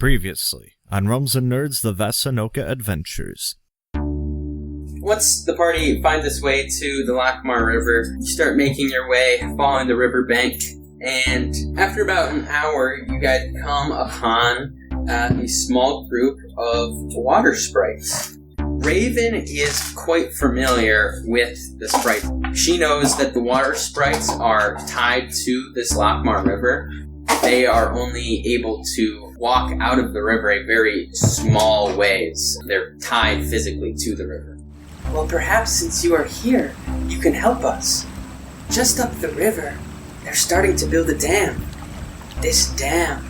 Previously, on Realms and Nerds, the Vassanoka Adventures. Once the party finds its way to the Lochmar River, you start making your way, following the riverbank, and after about an hour, you guys come upon a small group of water sprites. Raven is quite familiar with the sprites. She knows that the water sprites are tied to this Lochmar River. They are only able to walk out of the river a very small ways. They're tied physically to the river. Well, perhaps since you are here, you can help us. Just up the river, they're starting to build a dam. This dam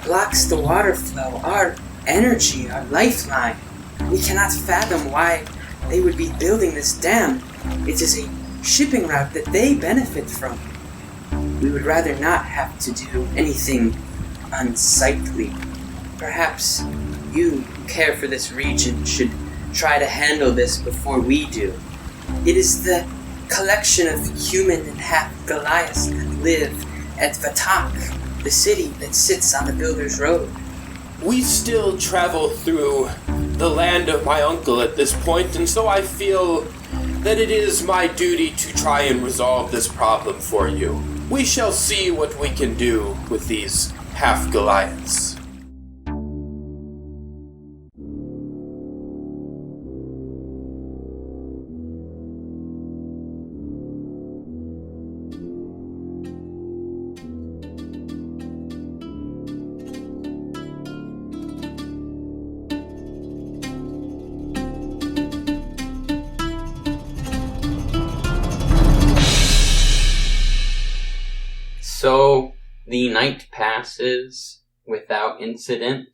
blocks the water flow, our energy, our lifeline. We cannot fathom why they would be building this dam. It is a shipping route that they benefit from. We would rather not have to do anything unsightly. Perhaps you, who care for this region, should try to handle this before we do. It is the collection of human and half Goliaths that live at Vatok, the city that sits on the Builder's Road. We still travel through the land of my uncle at this point, and so I feel that it is my duty to try and resolve this problem for you. We shall see what we can do with these half-Goliaths. So, the night passes without incident.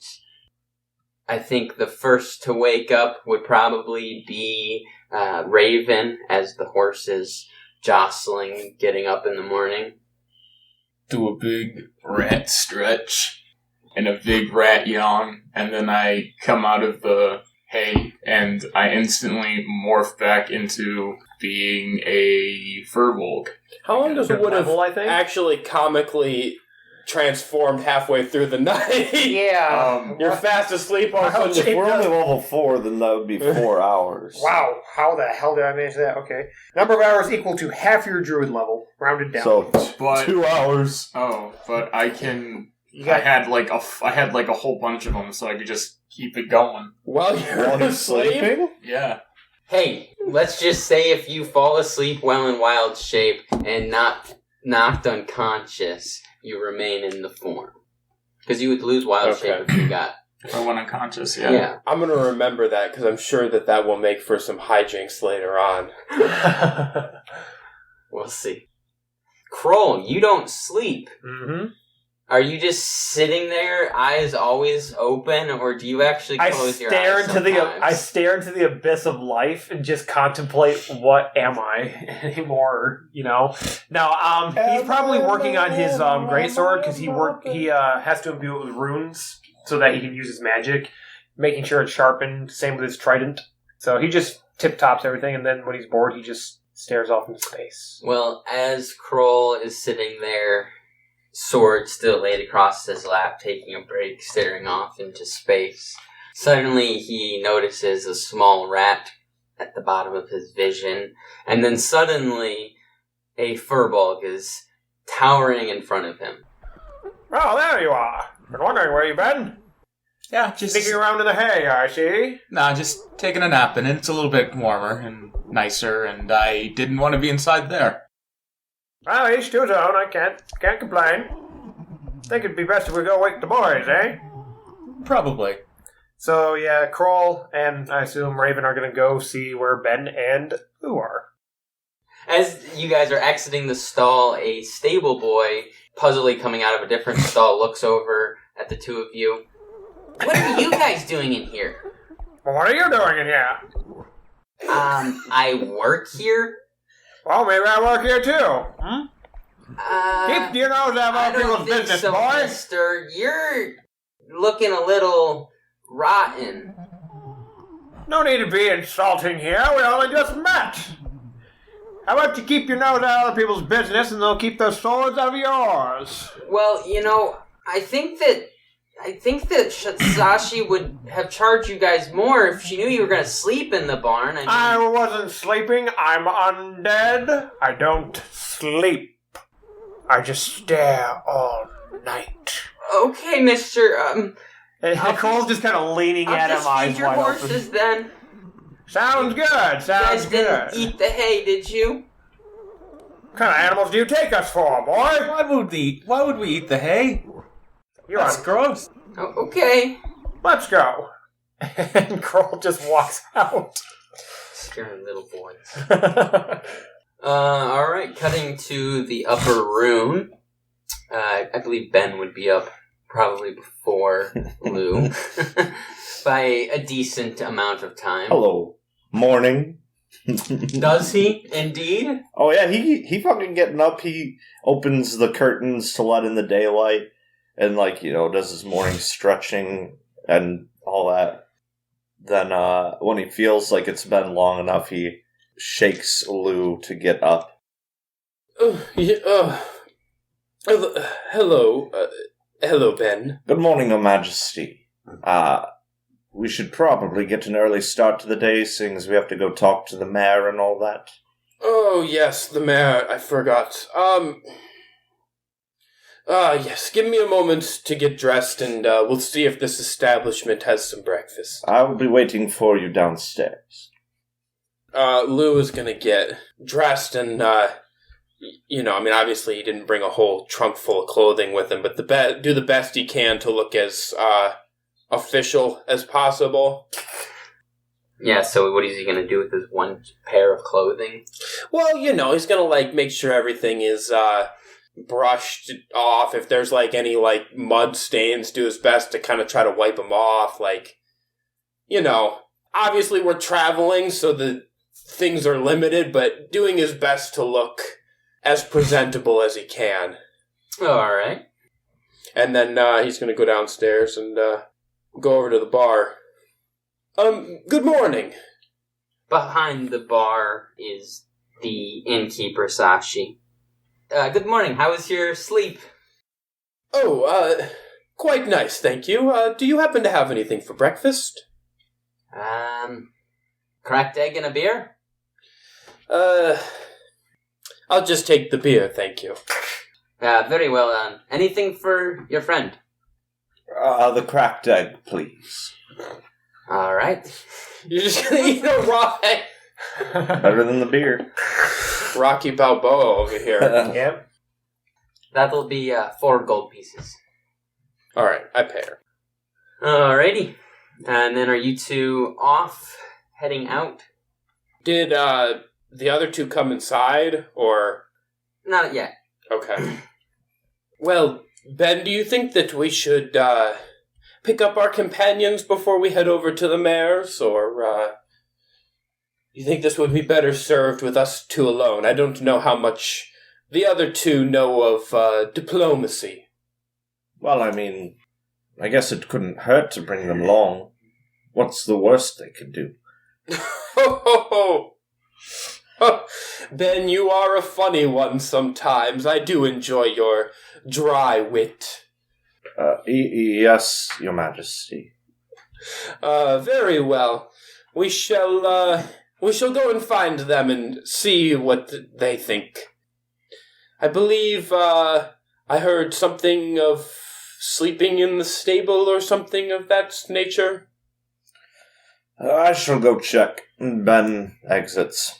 I think the first to wake up would probably be Raven, as the horse is jostling, getting up in the morning. Do a big rat stretch and a big rat yawn, and then I come out of the hay and I instantly morph back into being a furbolg. How long does it would have I think? actually comically transformed halfway through the night? Yeah. You're fast asleep all of a sudden. If we're only level 4, then that would be 4 hours. Wow, how the hell did I manage that? Okay. Number of hours equal to half your druid level, rounded down. So, But 2 hours. oh, but I can. You got- I had like a whole bunch of them, so I could just keep it going. While you're asleep? Yeah. Hey, let's just say if you fall asleep well in wild shape and not knocked unconscious, you remain in the form. Because you would lose wild shape if you got... If I went unconscious, yeah. Yeah. I'm going to remember that because I'm sure that will make for some hijinks later on. We'll see. Krohl, you don't sleep. Mm-hmm. Are you just sitting there, eyes always open, or do you actually close your eyes I stare into the abyss of life and just contemplate what am I anymore, you know? Now, he's probably working on his greatsword because he has to imbue it with runes so that he can use his magic, making sure it's sharpened. Same with his trident. So he just tip-tops everything, and then when he's bored, he just stares off into space. Well, as Krohl is sitting there, sword still laid across his lap, taking a break, staring off into space. Suddenly, he notices a small rat at the bottom of his vision, and then suddenly, a furbolg is towering in front of him. Oh, there you are. Been wondering where you've been. Yeah, just Sneaking around in the hay, I see. Nah, just taking a nap, and it's a little bit warmer and nicer, and I didn't want to be inside there. Well, each to his own. I can't complain. Think it'd be best if we go wake the boys, eh? Probably. So, yeah, Krohl and I assume Raven are going to go see where Ben and Llew are. As you guys are exiting the stall, a stable boy, puzzily coming out of a different stall, looks over at the two of you. What are you guys doing in here? Well, what are you doing in here? I work here? Well, maybe I work here too. Keep your nose out of other people's business, so, boy. Mister. You're looking a little rotten. No need to be insulting here. We only just met. How about you keep your nose out of other people's business and they'll keep their swords out of yours? Well, you know, I think that I think that Sashi would have charged you guys more if she knew you were going to sleep in the barn. I wasn't sleeping. I'm undead. I don't sleep. I just stare all night. Okay, Mr. And Kroll's just kind of leaning at him, eyes your wide horses open. then. Sounds good. You Sounds guys good. didn't eat the hay, did you? What kind of animals do you take us for, boy? Why would we eat the hay? That's gross. Oh, okay. Let's go. And Kroll just walks out. Scaring little boys. Alright, cutting to the upper room. I believe Ben would be up probably before Llew by a decent amount of time. Hello. Morning. Does he, indeed? Oh yeah, he fucking getting up. He opens the curtains to let in the daylight, and does his morning stretching and all that. Then when he feels like it's been long enough, he shakes Llew to get up. Hello, Ben. Good morning, Your Majesty. We should probably get an early start to the day, seeing as we have to go talk to the mayor and all that. Oh, yes, the mayor. I forgot. Yes, give me a moment to get dressed, and we'll see if this establishment has some breakfast. I will be waiting for you downstairs. Llew is gonna get dressed and, obviously he didn't bring a whole trunk full of clothing with him, but do the best he can to look as, official as possible. Yeah, so what is he going to do with his one pair of clothing? Well, he's going to, make sure everything is, brushed off. If there's, any, mud stains, do his best to kind of try to wipe them off. Obviously we're traveling, so the things are limited, but doing his best to look as presentable as he can. Alright. And then, he's going to go downstairs and, go over to the bar. Good morning. Behind the bar is the innkeeper, Sashi. Good morning. How was your sleep? Oh, quite nice, thank you. Do you happen to have anything for breakfast? Cracked egg and a beer? I'll just take the beer, thank you. Very well. Anything for your friend? The cracked egg, please. Alright. You're just gonna eat a raw egg? Better than the beer. Rocky Balboa over here. Yep. That'll be 4 gold pieces. Alright, I pay her. Alrighty. And then are you two off, heading out? Did, the other two come inside, or? Not yet. Okay. Well, Ben, do you think that we should, pick up our companions before we head over to the mayor's, or, do you think this would be better served with us two alone? I don't know how much the other two know of, diplomacy. Well, I guess it couldn't hurt to bring them along. What's the worst they could do? Ho, ho, ho! Ben, you are a funny one sometimes. I do enjoy your dry wit. Yes, Your Majesty. Very well. We shall go and find them and see what they think. I believe, I heard something of sleeping in the stable or something of that nature. I shall go check. Ben exits.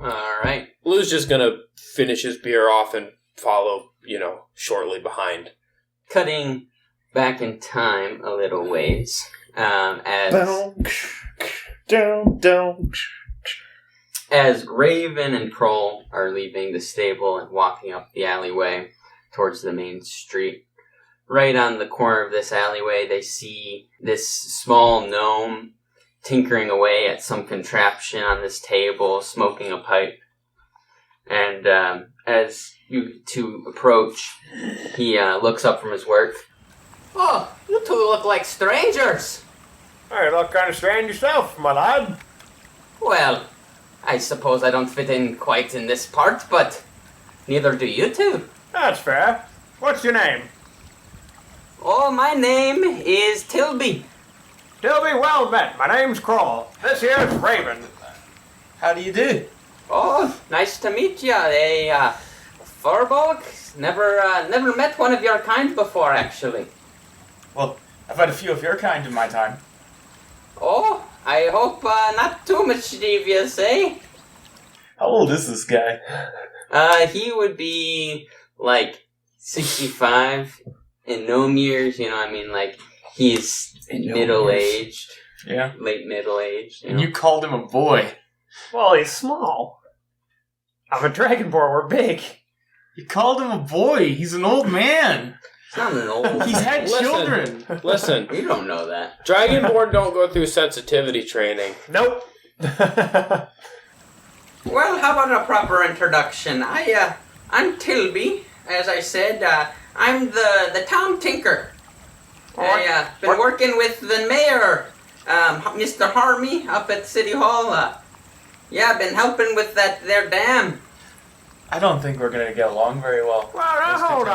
Alright. Lew's just gonna finish his beer off and follow, shortly behind. Cutting back in time a little ways, as Raven and Krohl are leaving the stable and walking up the alleyway towards the main street. Right on the corner of this alleyway, they see this small gnome tinkering away at some contraption on this table, smoking a pipe. And as you two approach, he looks up from his work. Oh, you two look like strangers. Hey, you look kind of strange yourself, my lad. Well, I suppose I don't fit in quite in this part, but neither do you two. That's fair. What's your name? Oh, my name is Tilby. Tilby, well met. My name's Krohl. This here's Raven. How do you do? Oh, nice to meet ya. A furbolg? Never met one of your kind before, actually. Well, I've had a few of your kind in my time. Oh, I hope not too mischievous, eh? How old is this guy? He would be like 65 in gnome years, he's middle-aged. Yeah. Late middle-aged. And you called him a boy. Well, he's small. I'm a dragonborn. We're big. You called him a boy. He's an old man. It's not an old. He's had Listen. children. Listen, You don't know that. Dragonborn don't go through sensitivity training. Nope. Well, how about a proper introduction? I'm Tilby. As I said, I'm the town tinker. I've been working with the mayor, Mr. Harmy, up at City Hall. I've been helping with that there dam. I don't think we're going to get along very well. Well, now, hold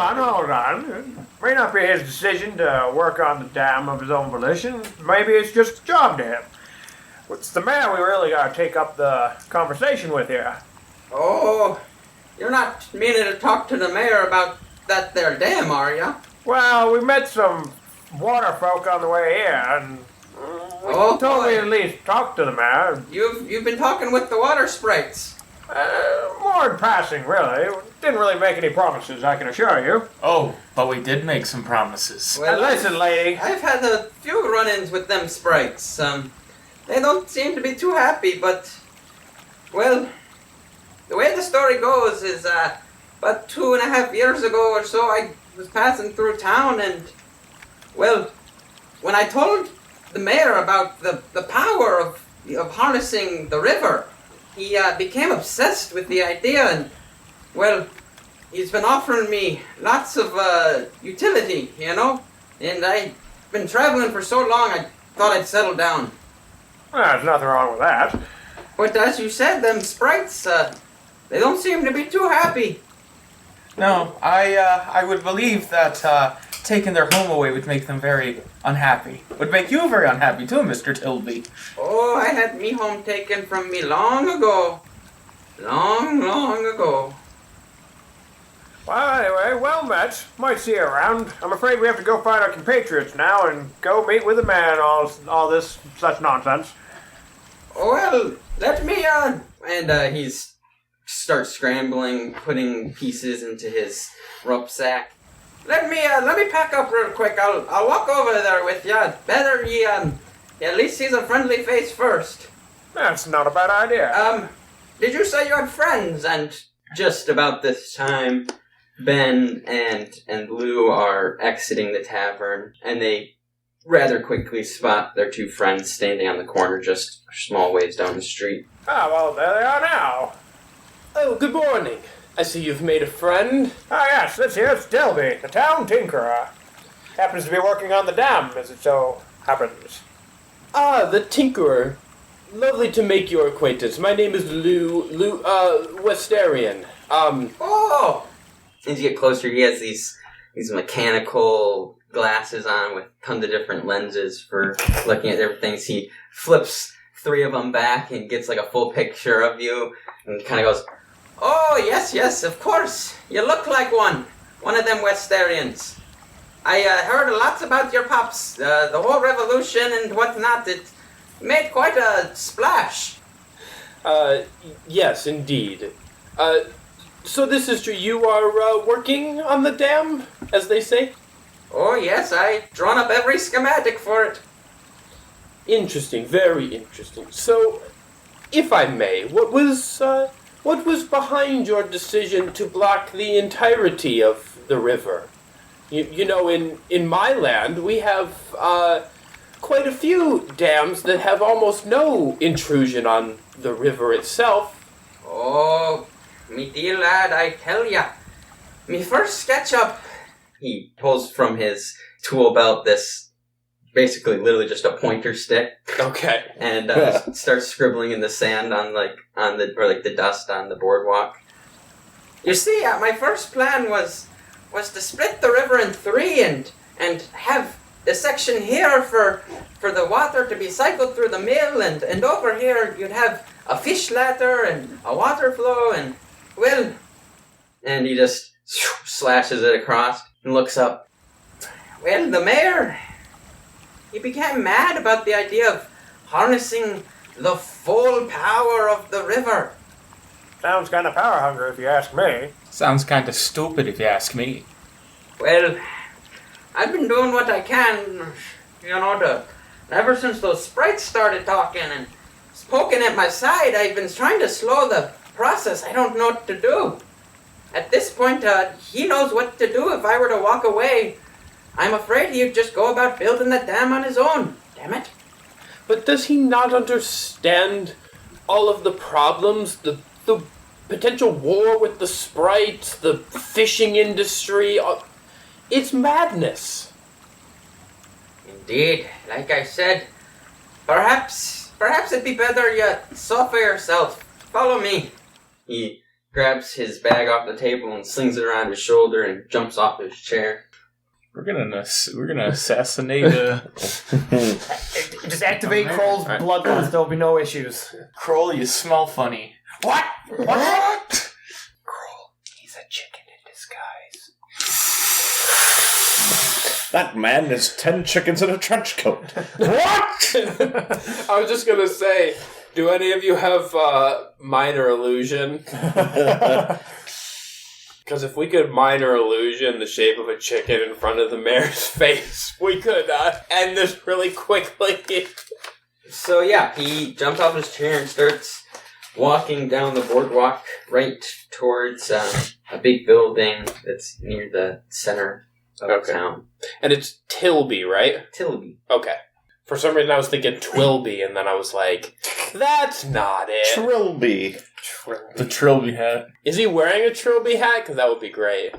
on. It may not be his decision to work on the dam of his own volition. Maybe it's just a job to him. What's the matter? We really got to take up the conversation with here. Oh, you're not meaning to talk to the mayor about that there dam, are ya? Well, we met some water folk on the way here, and Oh, told me boy. to at least talk to the mayor. You've been talking with the water sprites. More in passing, really. Didn't really make any promises, I can assure you. Oh, but we did make some promises. Well, Listen, lady. I've had a few run-ins with them sprites. They don't seem to be too happy, but, well, the way the story goes is, about 2.5 years ago or so, I was passing through town and, well, when I told the mayor about the power of harnessing the river, he became obsessed with the idea and, well, he's been offering me lots of utility, and I've been traveling for so long I thought I'd settle down. Well, there's nothing wrong with that. But as you said, them sprites, they don't seem to be too happy. No, I would believe that taking their home away would make them very unhappy. Would make you very unhappy too, Mr. Tilby. Oh, I had me home taken from me long ago. Long, long ago. Well, anyway, well met. Might see you around. I'm afraid we have to go find our compatriots now and go meet with the man and all this such nonsense. Well, let me, and he starts scrambling, putting pieces into his rucksack. Let me pack up real quick. I'll walk over there with ya. Better ye, at least sees a friendly face first. That's not a bad idea. Did you say you had friends? And just about this time, Ben and Llew are exiting the tavern, and they rather quickly spot their two friends standing on the corner just a small ways down the street. Ah, well, there they are now. Oh, good morning. I see you've made a friend. Ah, yes, this here's Tilby, the town tinkerer. Happens to be working on the dam, as it so happens. Ah, the Tinkerer. Lovely to make your acquaintance. My name is Llew Westaryn. Oh! As you get closer, he has these mechanical glasses on with tons of different lenses for looking at different things. He flips 3 of them back and gets like a full picture of you and kind of goes, "Oh, yes, of course. You look like one of them Westaryans. I heard lots about your pops, the whole revolution and whatnot. It made quite a splash." Yes, indeed. So this is true. You are working on the dam, as they say? Oh, yes, I drawn up every schematic for it. Interesting, very interesting. So, if I may, what was behind your decision to block the entirety of the river? You know, in my land, we have quite a few dams that have almost no intrusion on the river itself. Oh, me dear lad, I tell ya. Me first SketchUp. He pulls from his tool belt this, basically literally just a pointer stick. Okay. And starts scribbling in the sand on the dust on the boardwalk. You see, my first plan was to split the river in 3 and and have a section here for the water to be cycled through the mill, and over here you'd have a fish ladder and a water flow, and, well... And he just slashes it across and looks up. Well, the mayor, he became mad about the idea of harnessing the full power of the river. Sounds kind of power hungry if you ask me. Sounds kind of stupid if you ask me. Well, I've been doing what I can, ever since those sprites started talking and poking at my side. I've been trying to slow the process. I don't know what to do. At this point, he knows what to do if I were to walk away. I'm afraid he'd just go about building that dam on his own. Damn it. But does he not understand all of the problems? The potential war with the sprites, the fishing industry? It's madness. Indeed. Like I said, perhaps it'd be better you saw for yourself. Follow me. He grabs his bag off the table and slings it around his shoulder and jumps off his chair. We're gonna assassinate Just activate Kroll's bloodlust, there'll be no issues. Kroll, you smell funny. What? Kroll, he's a chicken in disguise. That man is 10 chickens in a trench coat. What? I was just gonna say, do any of you have minor illusion? Because if we could minor illusion the shape of a chicken in front of the mayor's face, we could end this really quickly. So yeah, he jumps off his chair and starts walking down the boardwalk right towards a big building that's near the center of town. And it's Tilby, right? Tilby. Okay. For some reason I was thinking Twilby, and then I was like, that's not it. Trilby. The Trilby hat. Is he wearing a Trilby hat? Because that would be great.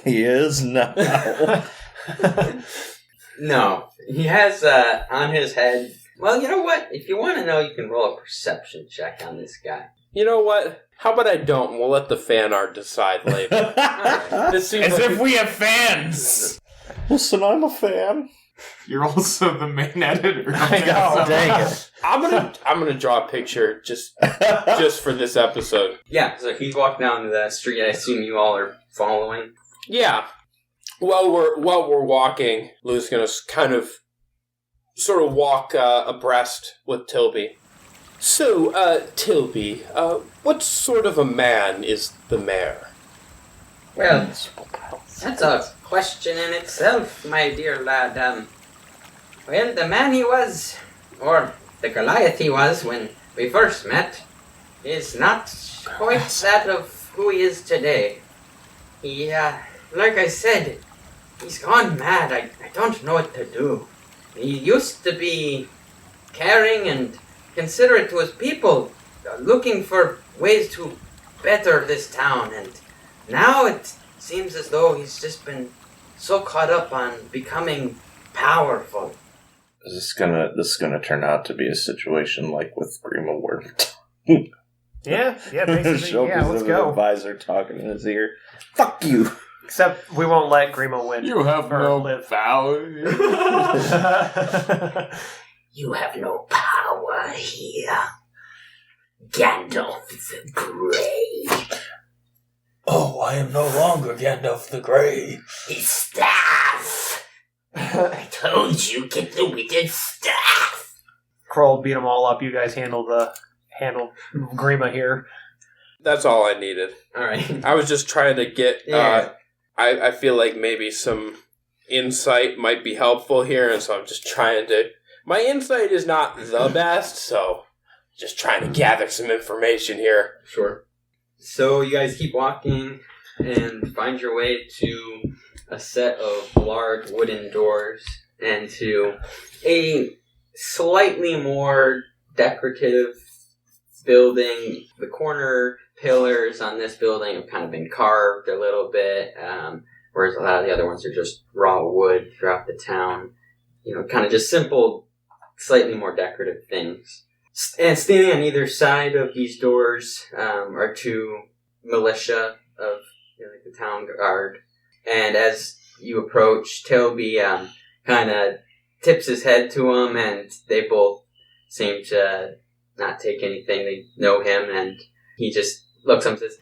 He is now. No. He has on his head... Well, you know what? If you want to know, you can roll a perception check on this guy. You know what? How about I don't? We'll let the fan art decide later. This seems As like if we have fans! Listen, I'm a fan. You're also the main editor. I know, dang it. I'm gonna draw a picture just for this episode. Yeah, so he's walking down the street. I assume you all are following. Yeah. While we're walking, Lou's gonna kind of sort of walk abreast with Tilby. So, Tilby, what sort of a man is the mayor? Well, that's a question in itself, my dear lad. Well, the man he was, or the Goliath he was when we first met, is not quite that of who he is today. He, like I said, he's gone mad. I don't know what to do. He used to be caring and considerate to his people, looking for ways to better this town, and now it seems as though he's just been so caught up on becoming powerful. This is gonna turn out to be a situation like with Grima Word. Yeah, basically, yeah, let's go. Advisor talking in his ear. Fuck you. Except we won't let Grima win. You have no power. You have no power here, Gandalf the Grey. Oh, I am no longer Gandalf the Grey. His staff! I told you, get the wicked staff! Kroll beat them all up. You guys handle Grima here. That's all I needed. Alright. I was just trying to get... Yeah. I feel like maybe some insight might be helpful here, and so I'm just trying to... My insight is not the best, so just trying to gather some information here. Sure. So you guys keep walking and find your way to a set of large wooden doors and to a slightly more decorative building. The corner pillars on this building have kind of been carved a little bit, whereas a lot of the other ones are just raw wood throughout the town. You know, kind of just simple, slightly more decorative things. And standing on either side of these doors are two militia of like the town guard. And as you approach, Toby kind of tips his head to him, and they both seem to not take anything. They know him, and he just looks up and says,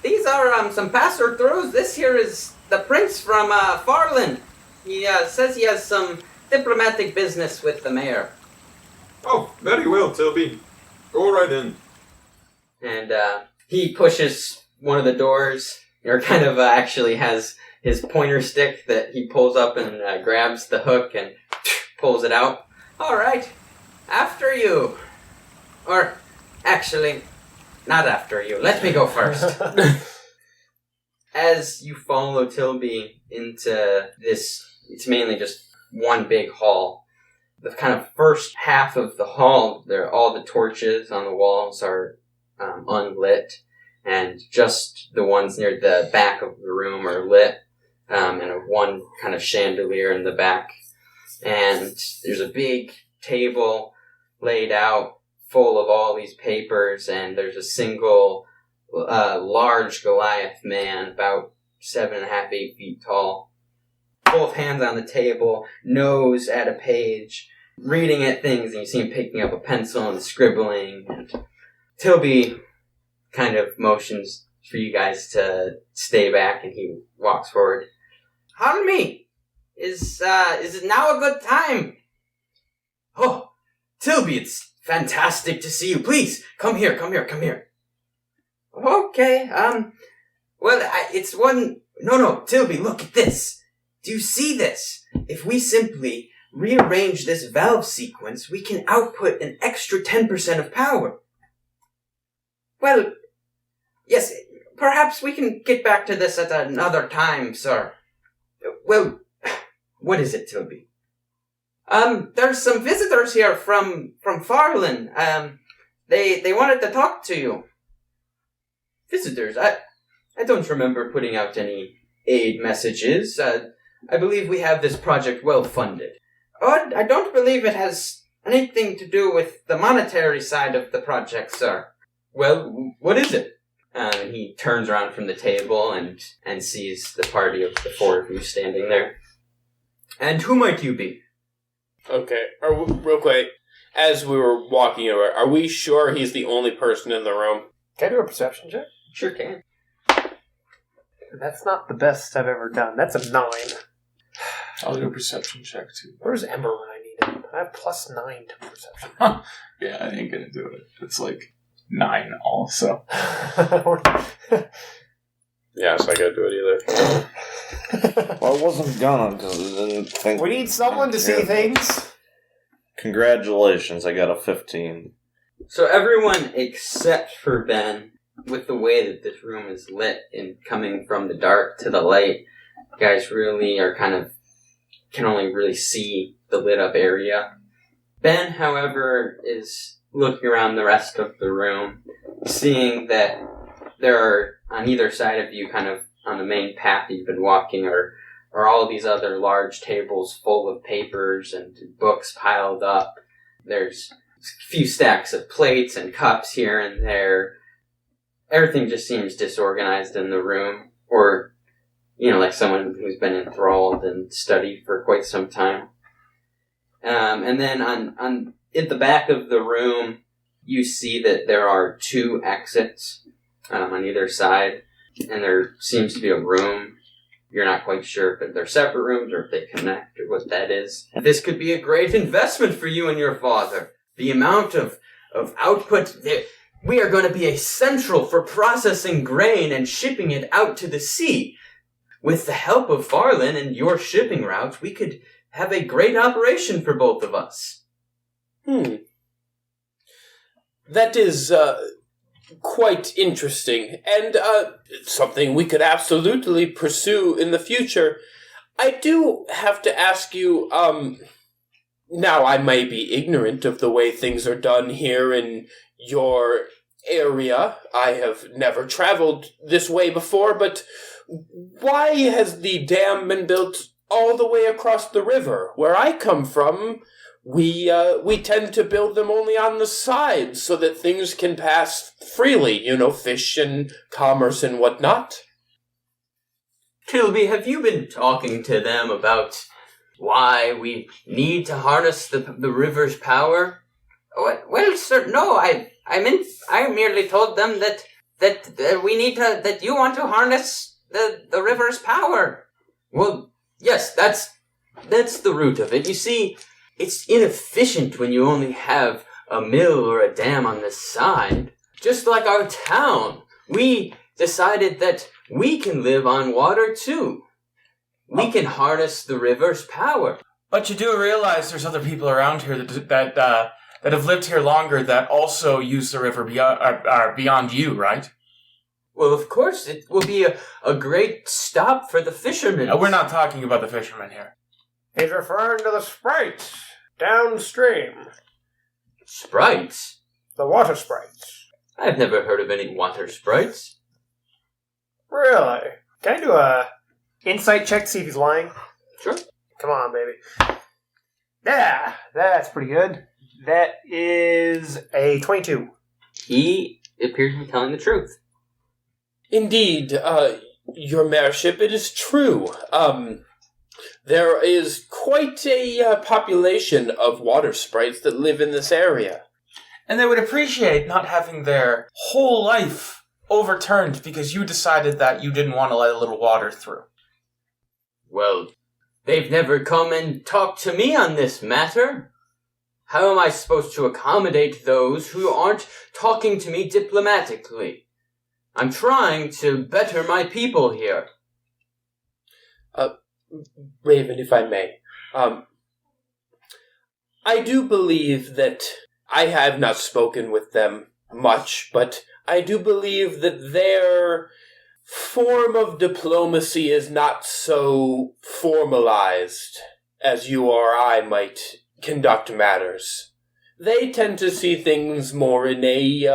"These are some pass-throughs. This here is the prince from Farland. He says he has some diplomatic business with the mayor." Oh, very well, Toby. Go right in. And he pushes one of the doors, or kind of actually has his pointer stick that he pulls up and grabs the hook and pulls it out. "All right, after you. Or, actually, not after you. Let me go first." As you follow Tilby into this, it's mainly just one big hall. The kind of first half of the hall, all the torches on the walls are unlit, and just the ones near the back of the room are lit, and one kind of chandelier in the back. And there's a big table laid out full of all these papers, and there's a single large Goliath man, about 7.5, 8 feet tall. Both hands on the table, nose at a page, reading at things, and you see him picking up a pencil and scribbling. And Tilby kind of motions for you guys to stay back, and he walks forward. "Pardon me, is it now a good time?" "Oh, Tilby, it's fantastic to see you. Please, come here. "Okay, well, it's one... No, Tilby, look at this. Do you see this? If we simply rearrange this valve sequence, we can output an extra 10% of power." "Well, yes, perhaps we can get back to this at another time, sir." "Well, what is it, Tilby?" There's some visitors here from Farland. They wanted to talk to you." "Visitors? I don't remember putting out any aid messages. I believe we have this project well funded." "Oh, I don't believe it has anything to do with the monetary side of the project, sir." "Well, what is it?" He turns around from the table and sees the party of the four of you standing there. "And who might you be?" Okay, real quick, as we were walking over, are we sure he's the only person in the room? Can I do a perception check? "Sure can." That's not the best I've ever done. That's a 9. I'll do a perception check too. Where's Ember when I need him? I have +9 to perception. Yeah, I ain't gonna do it. It's like 9 also. Yeah, so I gotta do it either. Well, I wasn't gonna because I didn't think. We need someone to see things. Congratulations, I got a 15. So everyone except for Ben, with the way that this room is lit and coming from the dark to the light, you guys really are can only really see the lit up area. Ben, however, is looking around the rest of the room, seeing that there are, on either side of you, kind of on the main path that you've been walking, are all these other large tables full of papers and books piled up. There's a few stacks of plates and cups here and there. Everything just seems disorganized in the room, or, like someone who's been enthralled and studied for quite some time. And then at the back of the room, you see that there are 2 exits on either side, and there seems to be a room. You're not quite sure if they're separate rooms or if they connect or what that is. This could be a great investment for you and your father. The amount of output... We are going to be a central for processing grain and shipping it out to the sea. With the help of Farland and your shipping routes, we could have a great operation for both of us. That is quite interesting, and something we could absolutely pursue in the future. I do have to ask you, now I may be ignorant of the way things are done here in your area. I have never traveled this way before, but why has the dam been built all the way across the river? Where I come from, we tend to build them only on the sides so that things can pass freely, fish and commerce and whatnot. Kilby, have you been talking to them about why we need to harness the river's power? Well, sir, no. I merely told them that we need to, that you want to harness the river's power. Well, yes, that's the root of it. You see, it's inefficient when you only have a mill or a dam on this side. Just like our town, we decided that we can live on water too. We can harness the river's power. But you do realize there's other people around here that have lived here longer that also use the river beyond you, right? Well, of course, it will be a great stop for the fishermen. We're not talking about the fishermen here. He's referring to the sprites downstream. Sprites? The water sprites. I've never heard of any water sprites. Really? Can I do a insight check to see if he's lying? Sure. Come on, baby. Yeah, that's pretty good. That is a 22. He appears to be telling the truth. Indeed, your mayorship, it is true. There is quite a population of water sprites that live in this area. And they would appreciate not having their whole life overturned because you decided that you didn't want to let a little water through. Well, they've never come and talked to me on this matter. How am I supposed to accommodate those who aren't talking to me diplomatically? I'm trying to better my people here. Raven, if I may. I do believe that I have not spoken with them much, but I do believe that their form of diplomacy is not so formalized as you or I might conduct matters. They tend to see things more in a,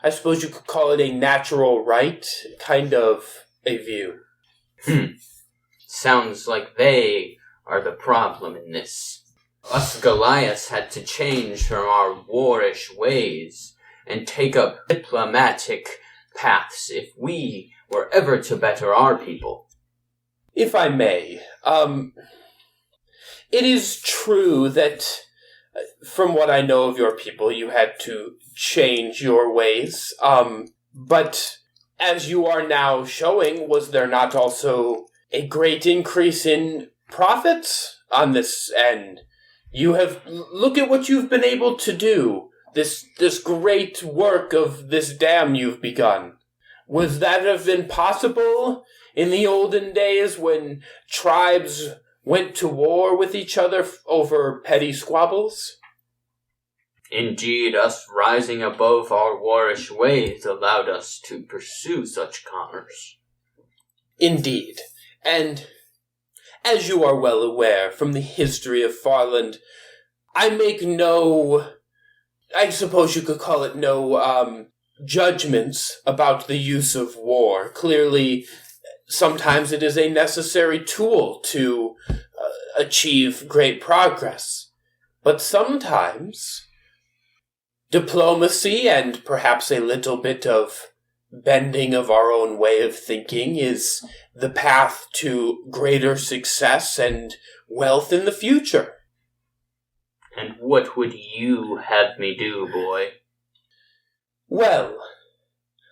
I suppose you could call it a natural right kind of a view. Sounds like they are the problem in this. Us Goliaths had to change from our warish ways and take up diplomatic paths if we were ever to better our people. If I may, it is true that, from what I know of your people, you had to change your ways, but as you are now showing, was there not also a great increase in profits on this end? You have, look at what you've been able to do, this great work of this dam you've begun. Would that have been possible in the olden days when tribes went to war with each other over petty squabbles? Indeed, us rising above our warish ways allowed us to pursue such commerce. Indeed. And, as you are well aware from the history of Farland, I make no, I suppose you could call it no, judgments about the use of war. Clearly, sometimes it is a necessary tool to achieve great progress. But sometimes diplomacy and perhaps a little bit of bending of our own way of thinking is the path to greater success and wealth in the future. And what would you have me do, boy? Well,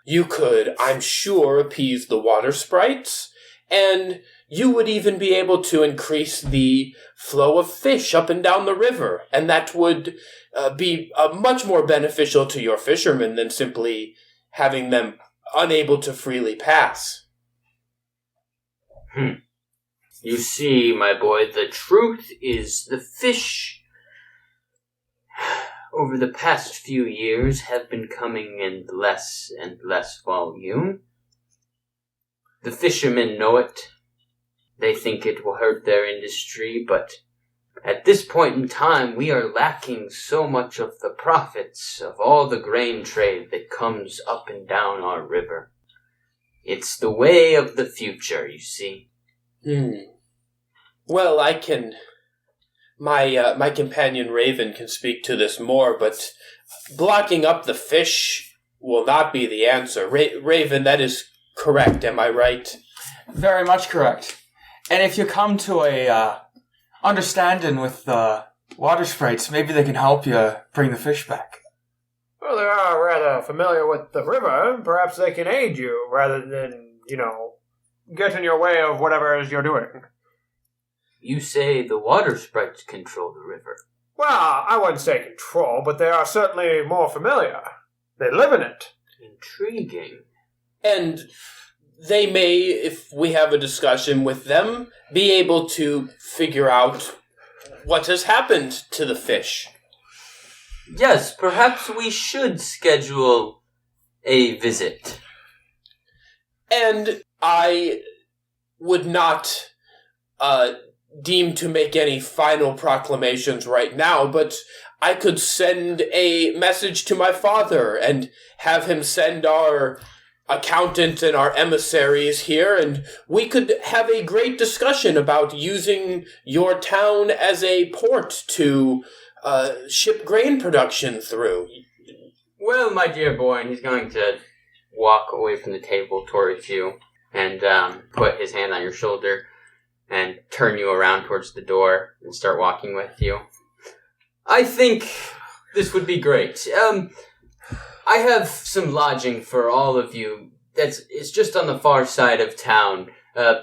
you could, I'm sure, appease the water sprites, and you would even be able to increase the flow of fish up and down the river, and that would be much more beneficial to your fishermen than simply having them unable to freely pass. You see, my boy, the truth is the fish over the past few years have been coming in less and less volume. The fishermen know it. They think it will hurt their industry, but at this point in time, we are lacking so much of the profits of all the grain trade that comes up and down our river. It's the way of the future, you see. Well, I can... My companion Raven can speak to this more, but blocking up the fish will not be the answer. Raven, that is correct, am I right? Very much correct. And if you come to a understanding with the water sprites, maybe they can help you bring the fish back. Well, they are rather familiar with the river. Perhaps they can aid you rather than, get in your way of whatever it is you're doing. You say the water sprites control the river. Well, I wouldn't say control, but they are certainly more familiar. They live in it. Intriguing. And they may, if we have a discussion with them, be able to figure out what has happened to the fish. Yes, perhaps we should schedule a visit. And I would not deem to make any final proclamations right now, but I could send a message to my father and have him send our accountant and our emissaries here, and we could have a great discussion about using your town as a port to ship grain production through. Well, my dear boy, and he's going to walk away from the table towards you and put his hand on your shoulder and turn you around towards the door and start walking with you. I think this would be great. I have some lodging for all of you. It's just on the far side of town.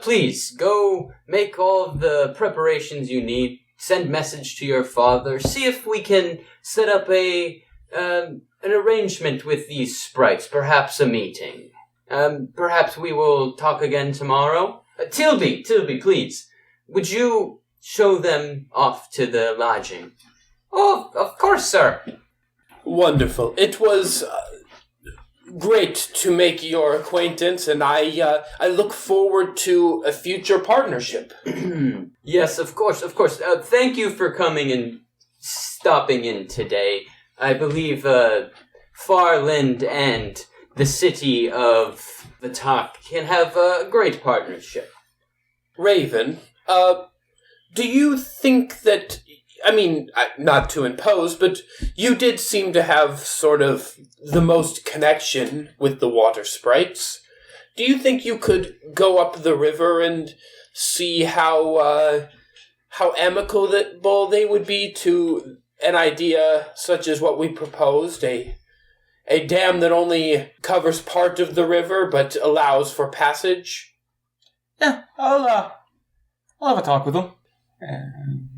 Please, go make all of the preparations you need. Send message to your father. See if we can set up an arrangement with these sprites. Perhaps a meeting. Perhaps we will talk again tomorrow. Tilby, please. Would you show them off to the lodging? Oh, of course, sir. Wonderful. It was great to make your acquaintance, and I look forward to a future partnership. Yes, of course. Thank you for coming and stopping in today. I believe Farland and the city of Vatok can have a great partnership. Raven, do you think that... not to impose, but you did seem to have sort of the most connection with the water sprites. Do you think you could go up the river and see how amicable they would be to an idea such as what we proposed, a dam that only covers part of the river but allows for passage? Yeah, I'll have a talk with them. And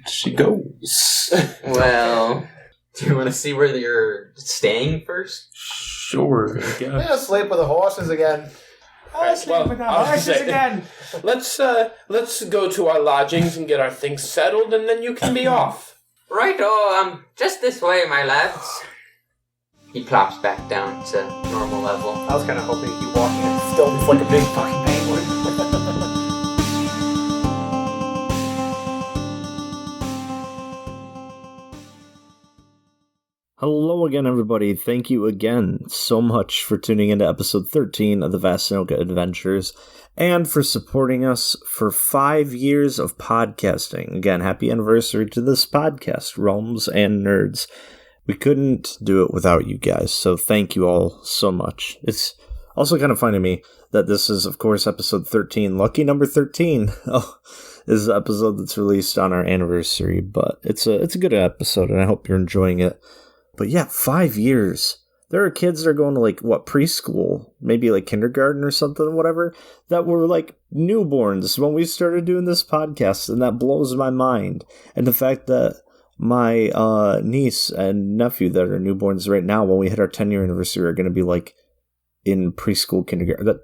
she goes. Well, do you want to see where you're staying first? Sure, I guess. I'll sleep with the horses again. Let's go to our lodgings and get our things settled, and then you can be off. Right, just this way, my lads. He plops back down to normal level. I was kind of hoping he'd walk in and still just like a big fucking penguin. Hello again, everybody. Thank you again so much for tuning into episode 13 of the Vassanoka Adventures and for supporting us for 5 years of podcasting. Again, happy anniversary to this podcast, Realms and Nerds. We couldn't do it without you guys, so thank you all so much. It's also kind of funny to me that this is, of course, episode 13. Lucky number 13 is the episode that's released on our anniversary, but it's a good episode, and I hope you're enjoying it. But yeah, 5 years. There are kids that are going to, preschool, maybe, kindergarten or something, whatever, that were, newborns when we started doing this podcast, and that blows my mind. And the fact that my niece and nephew that are newborns right now, when we hit our 10-year anniversary, are going to be, in preschool, kindergarten. That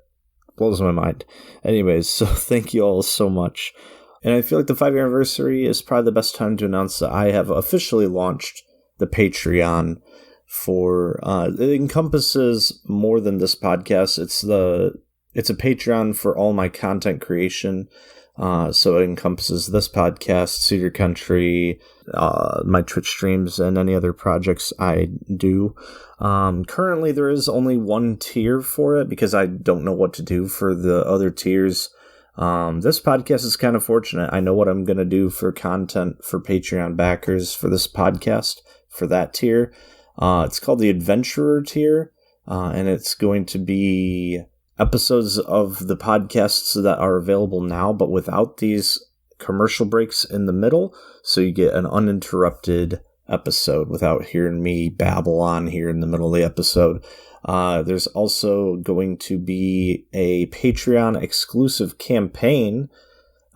blows my mind. Anyways, so thank you all so much. And I feel like the 5-year anniversary is probably the best time to announce that I have officially launched the Patreon for it encompasses more than this podcast. It's a Patreon for all my content creation. So it encompasses this podcast, Cedar Country, my Twitch streams, and any other projects I do. Currently there is only one tier for it because I don't know what to do for the other tiers. This podcast is kind of fortunate. I know what I'm going to do for content for Patreon backers for this podcast. For that tier. It's called the Adventurer tier, and it's going to be episodes of the podcasts that are available now, but without these commercial breaks in the middle, so you get an uninterrupted episode without hearing me babble on here in the middle of the episode. There's also going to be a Patreon exclusive campaign.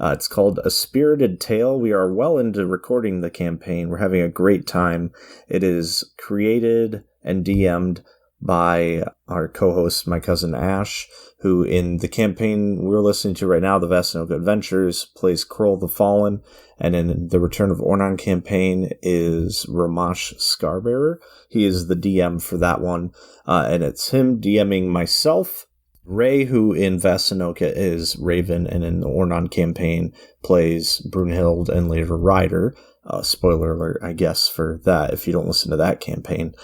It's called A Spirited Tale. We are well into recording the campaign. We're having a great time. It is created and DM'd by our co-host, my cousin Ash, who in the campaign we're listening to right now, the Vassanoka Adventures, plays Krohl the Fallen, and in the Return of Ornan campaign is Ramash Scarbearer. He is the DM for that one, and it's him DMing myself, Ray, who in Vassanoka is Raven, and in the Ornan campaign plays Brunhild and later Ryder. Spoiler alert, I guess, for that if you don't listen to that campaign.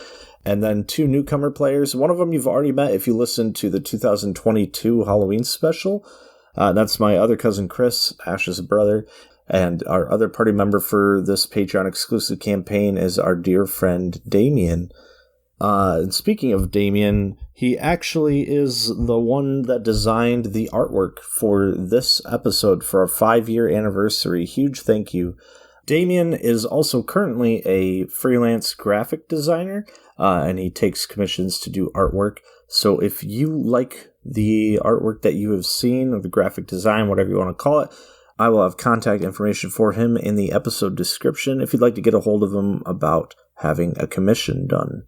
And then 2 newcomer players. One of them you've already met if you listened to the 2022 Halloween special. That's my other cousin Chris, Ash's brother. And our other party member for this Patreon exclusive campaign is our dear friend Damion. And speaking of Damion, he actually is the one that designed the artwork for this episode for our 5-year anniversary. Huge thank you. Damion is also currently a freelance graphic designer, and he takes commissions to do artwork. So if you like the artwork that you have seen, or the graphic design, whatever you want to call it, I will have contact information for him in the episode description if you'd like to get a hold of him about having a commission done.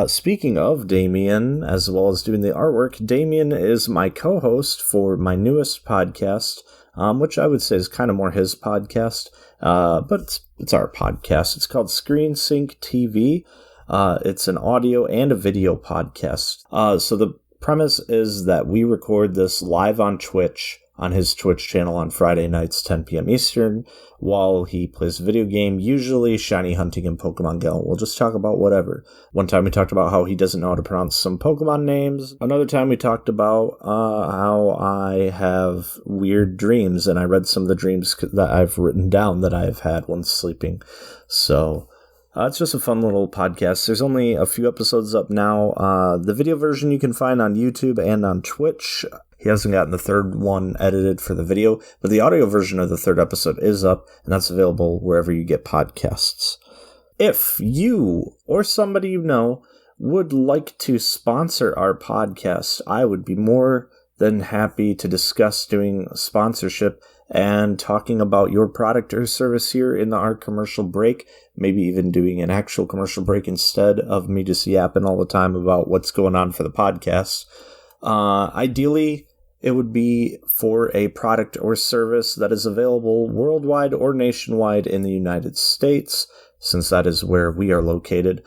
Speaking of Damion, as well as doing the artwork, Damion is my co-host for my newest podcast, which I would say is kind of more his podcast, but it's our podcast. It's called ScreenSyncTV. It's an audio and a video podcast. So the premise is that we record this live on Twitch, on his Twitch channel on Friday nights, 10 p.m. Eastern, while he plays a video game, usually shiny hunting and Pokemon Go. We'll just talk about whatever. One time we talked about how he doesn't know how to pronounce some Pokemon names. Another time we talked about how I have weird dreams, and I read some of the dreams that I've written down that I've had when sleeping. So it's just a fun little podcast. There's only a few episodes up now. The video version you can find on YouTube and on Twitch. He hasn't gotten the third one edited for the video, but the audio version of the third episode is up, and that's available wherever you get podcasts. If you or somebody you know would like to sponsor our podcast, I would be more than happy to discuss doing sponsorship and talking about your product or service here in our commercial break, maybe even doing an actual commercial break instead of me just yapping all the time about what's going on for the podcast. Ideally, it would be for a product or service that is available worldwide or nationwide in the United States, since that is where we are located.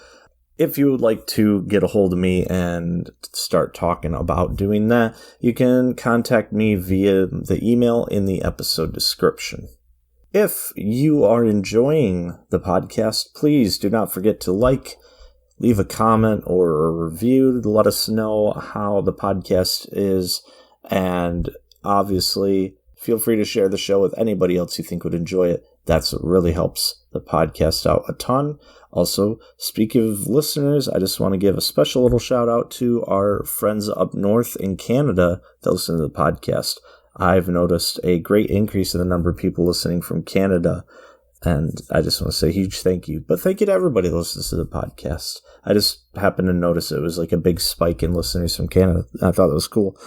If you would like to get a hold of me and start talking about doing that, you can contact me via the email in the episode description. If you are enjoying the podcast, please do not forget to leave a comment or a review to let us know how the podcast is. And obviously, feel free to share the show with anybody else you think would enjoy it. That's what really helps the podcast out a ton. Also, speaking of listeners, I just want to give a special little shout out to our friends up north in Canada that listen to the podcast. I've noticed a great increase in the number of people listening from Canada, and I just want to say a huge thank you. But thank you to everybody that listens to the podcast. I just happened to notice it was like a big spike in listeners from Canada. I thought that was cool.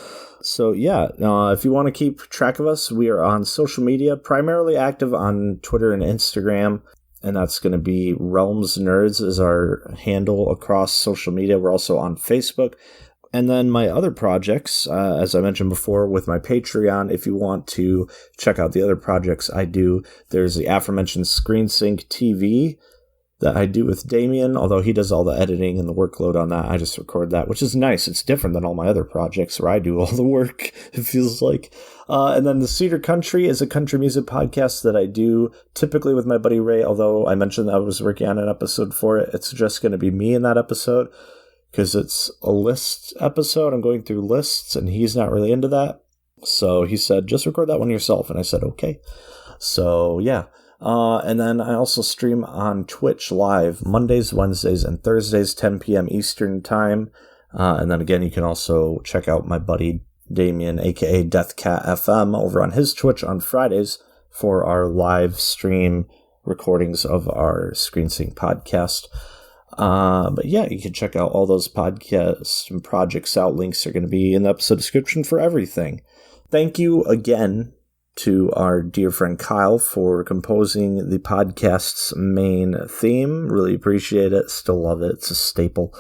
So yeah, if you want to keep track of us, we are on social media, primarily active on Twitter and Instagram, and that's going to be Realms Nerds is our handle across social media. We're also on Facebook. And then my other projects, as I mentioned before, with my Patreon, if you want to check out the other projects I do, there's the aforementioned ScreenSyncTV that I do with Damion, although he does all the editing and the workload on that. I just record that, which is nice. It's different than all my other projects where I do all the work, it feels like. And then the Cedar Country is a country music podcast that I do typically with my buddy Ray, although I mentioned that I was working on an episode for it. It's just going to be me in that episode because it's a list episode. I'm going through lists, and he's not really into that. So he said, just record that one yourself. And I said, okay. So, yeah. And then I also stream on Twitch live Mondays, Wednesdays, and Thursdays, 10 p.m. Eastern Time. And then again, you can also check out my buddy Damion, aka Deathcat FM, over on his Twitch on Fridays for our live stream recordings of our ScreenSync podcast. But yeah, you can check out all those podcasts and projects out. Links are going to be in the episode description for everything. Thank you again to our dear friend Kyle for composing the podcast's main theme. Really appreciate it. Still love it. It's a staple.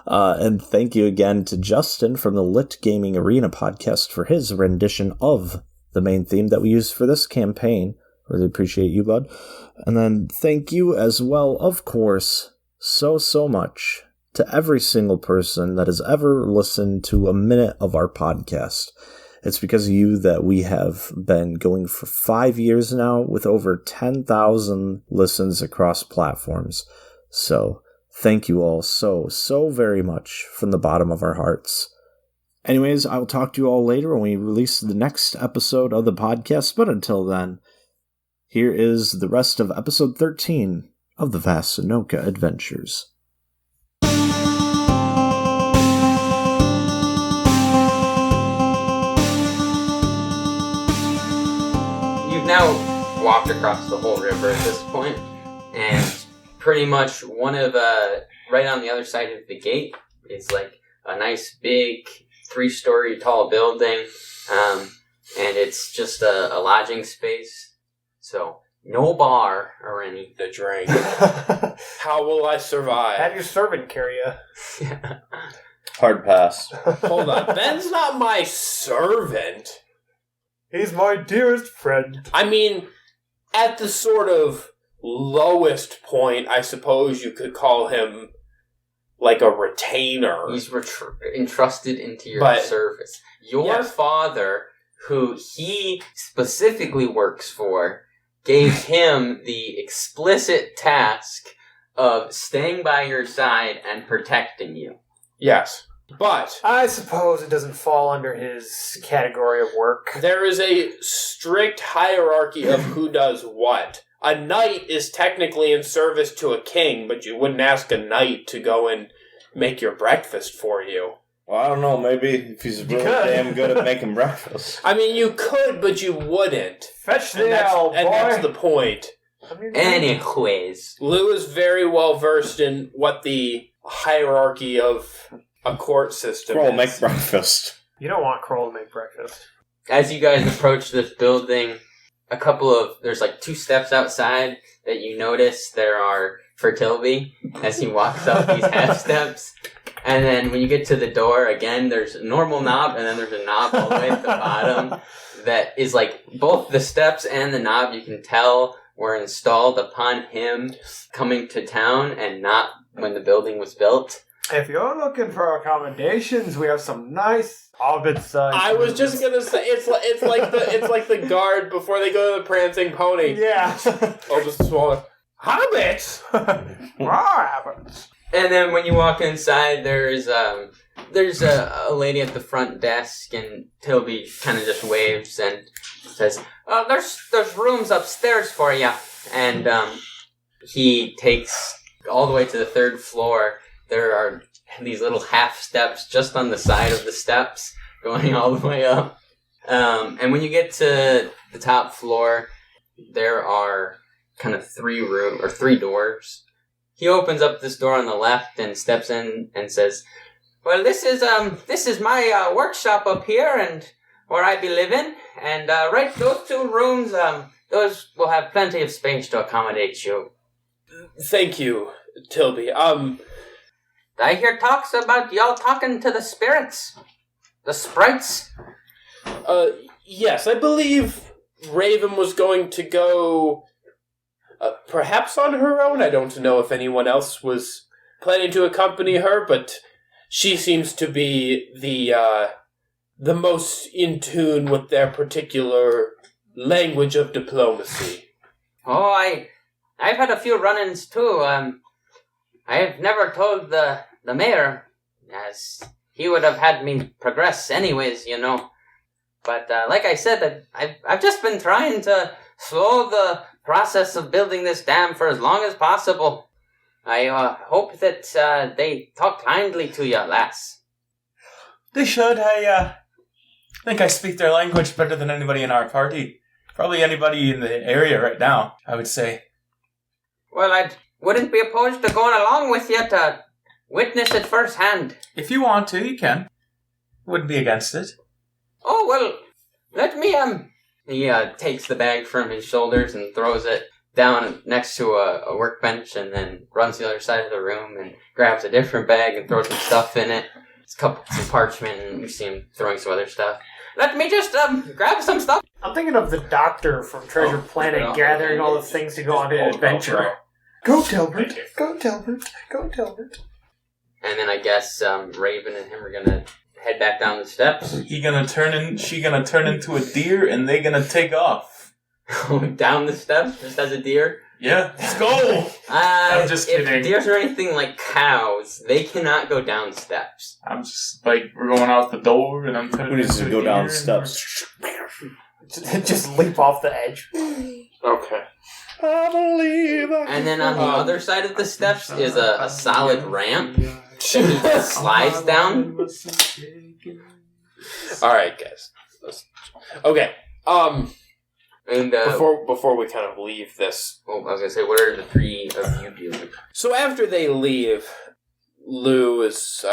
And thank you again to Justin from the Lit Gaming Arena podcast for his rendition of the main theme that we used for this campaign. Really appreciate you, bud. And then thank you as well, of course, so much to every single person that has ever listened to a minute of our podcast. It's because of you that we have been going for 5 years now with over 10,000 listens across platforms. So thank you all so very much from the bottom of our hearts. Anyways, I will talk to you all later when we release the next episode of the podcast. But until then, here is the rest of episode 13 of the Vassanoka Adventures. You've now walked across the whole river at this point, and pretty much right on the other side of the gate is like a nice big 3-story tall building, and it's just a lodging space, so no bar or any The drink. How will I survive? Have your servant carry you. Hard pass. Hold on. Ben's not my servant. He's my dearest friend. I mean, at the sort of lowest point, I suppose you could call him like a retainer. He's entrusted into your service. Your father, who he specifically works for, gave him the explicit task of staying by your side and protecting you. Yes. But I suppose it doesn't fall under his category of work. there is a strict hierarchy of who does what. A knight is technically in service to a king, but you wouldn't ask a knight to go and make your breakfast for you. Well, I don't know. Maybe if he's really damn good at making breakfast. I mean, you could, but you wouldn't. Fetch the ale, boy. And that's the point. Anyways. Llew is very well versed in what the hierarchy of a court system Krohl, is. make breakfast. You don't want Krohl to make breakfast. As you guys approach this building, there's like 2 steps outside that you notice there are for Tilby as he walks up these half steps. And then when you get to the door, again, there's a normal knob, and then there's a knob all the way at the bottom that is like both the steps and the knob, you can tell, were installed upon him coming to town and not when the building was built. If you're looking for accommodations, we have some nice hobbit-sized. I was just gonna say it's like the guard before they go to the prancing pony. Yeah. Oh, just smaller. Hobbits. Hobbits. And then when you walk inside, there's a lady at the front desk, and Tilby kind of just waves and says, "There's rooms upstairs for you." And he takes all the way to the 3rd floor. There are these little half steps just on the side of the steps going all the way up. And when you get to the top floor, there are kind of 3 doors. He opens up this door on the left and steps in and says, "Well, this is my workshop up here, and where I be living. And right, those 2 rooms, those will have plenty of space to accommodate you." Thank you, Tilby. I hear talks about y'all talking to the spirits, the sprites. Yes, I believe Raven was going to go. Perhaps on her own. I don't know if anyone else was planning to accompany her, but she seems to be the most in tune with their particular language of diplomacy. Oh, I've had a few run-ins too. I've never told the mayor, as he would have had me progress anyways, you know. But like I said, I've just been trying to slow the process of building this dam for as long as possible. I hope that they talk kindly to you, lass. They should. I think I speak their language better than anybody in our party. Probably anybody in the area right now, I would say. Well, I wouldn't be opposed to going along with you to witness it firsthand. If you want to, you can. Wouldn't be against it. Oh, well, let me, He takes the bag from his shoulders and throws it down next to a workbench and then runs to the other side of the room and grabs a different bag and throws some stuff in it. Some parchment, and you see him throwing some other stuff. Let me just, grab some stuff. I'm thinking of the doctor from Treasure Planet gathering all the things to go on an adventure. Go, Delbert. Go, Delbert. Go, Delbert. And then I guess Raven and him are gonna head back down the steps. She gonna turn into a deer, and they gonna take off. Down the steps, just as a deer? Yeah, let's go! I'm just kidding. If deers are anything like cows, they cannot go down steps. I'm just like, we're going out the door, and I'm Who turning needs into to a go down deer, steps? Just leap off the edge. Okay. I believe I And then on the other side of the steps is a solid ramp that he just slides down. Alright, guys. Okay. And Before we kind of leave this. I was gonna say, what are the three of you doing? So after they leave, Llew is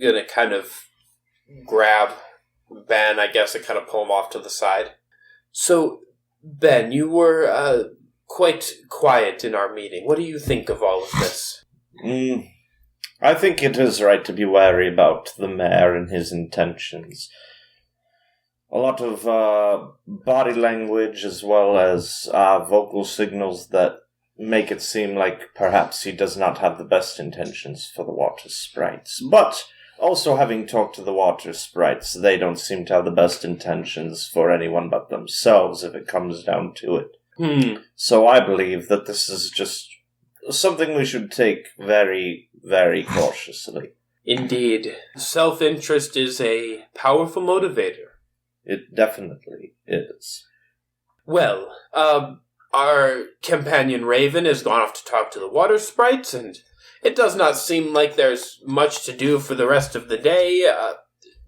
gonna kind of grab Ben, I guess, and kind of pull him off to the side. So, Ben, you were quite quiet in our meeting. What do you think of all of this? I think it is right to be wary about the mayor and his intentions. A lot of body language as well as vocal signals that make it seem like perhaps he does not have the best intentions for the water sprites. But also, having talked to the water sprites, they don't seem to have the best intentions for anyone but themselves if it comes down to it. So I believe that this is just something we should take very, very cautiously. Indeed. Self-interest is a powerful motivator. It definitely is. Well, our companion Raven has gone off to talk to the water sprites, and it does not seem like there's much to do for the rest of the day.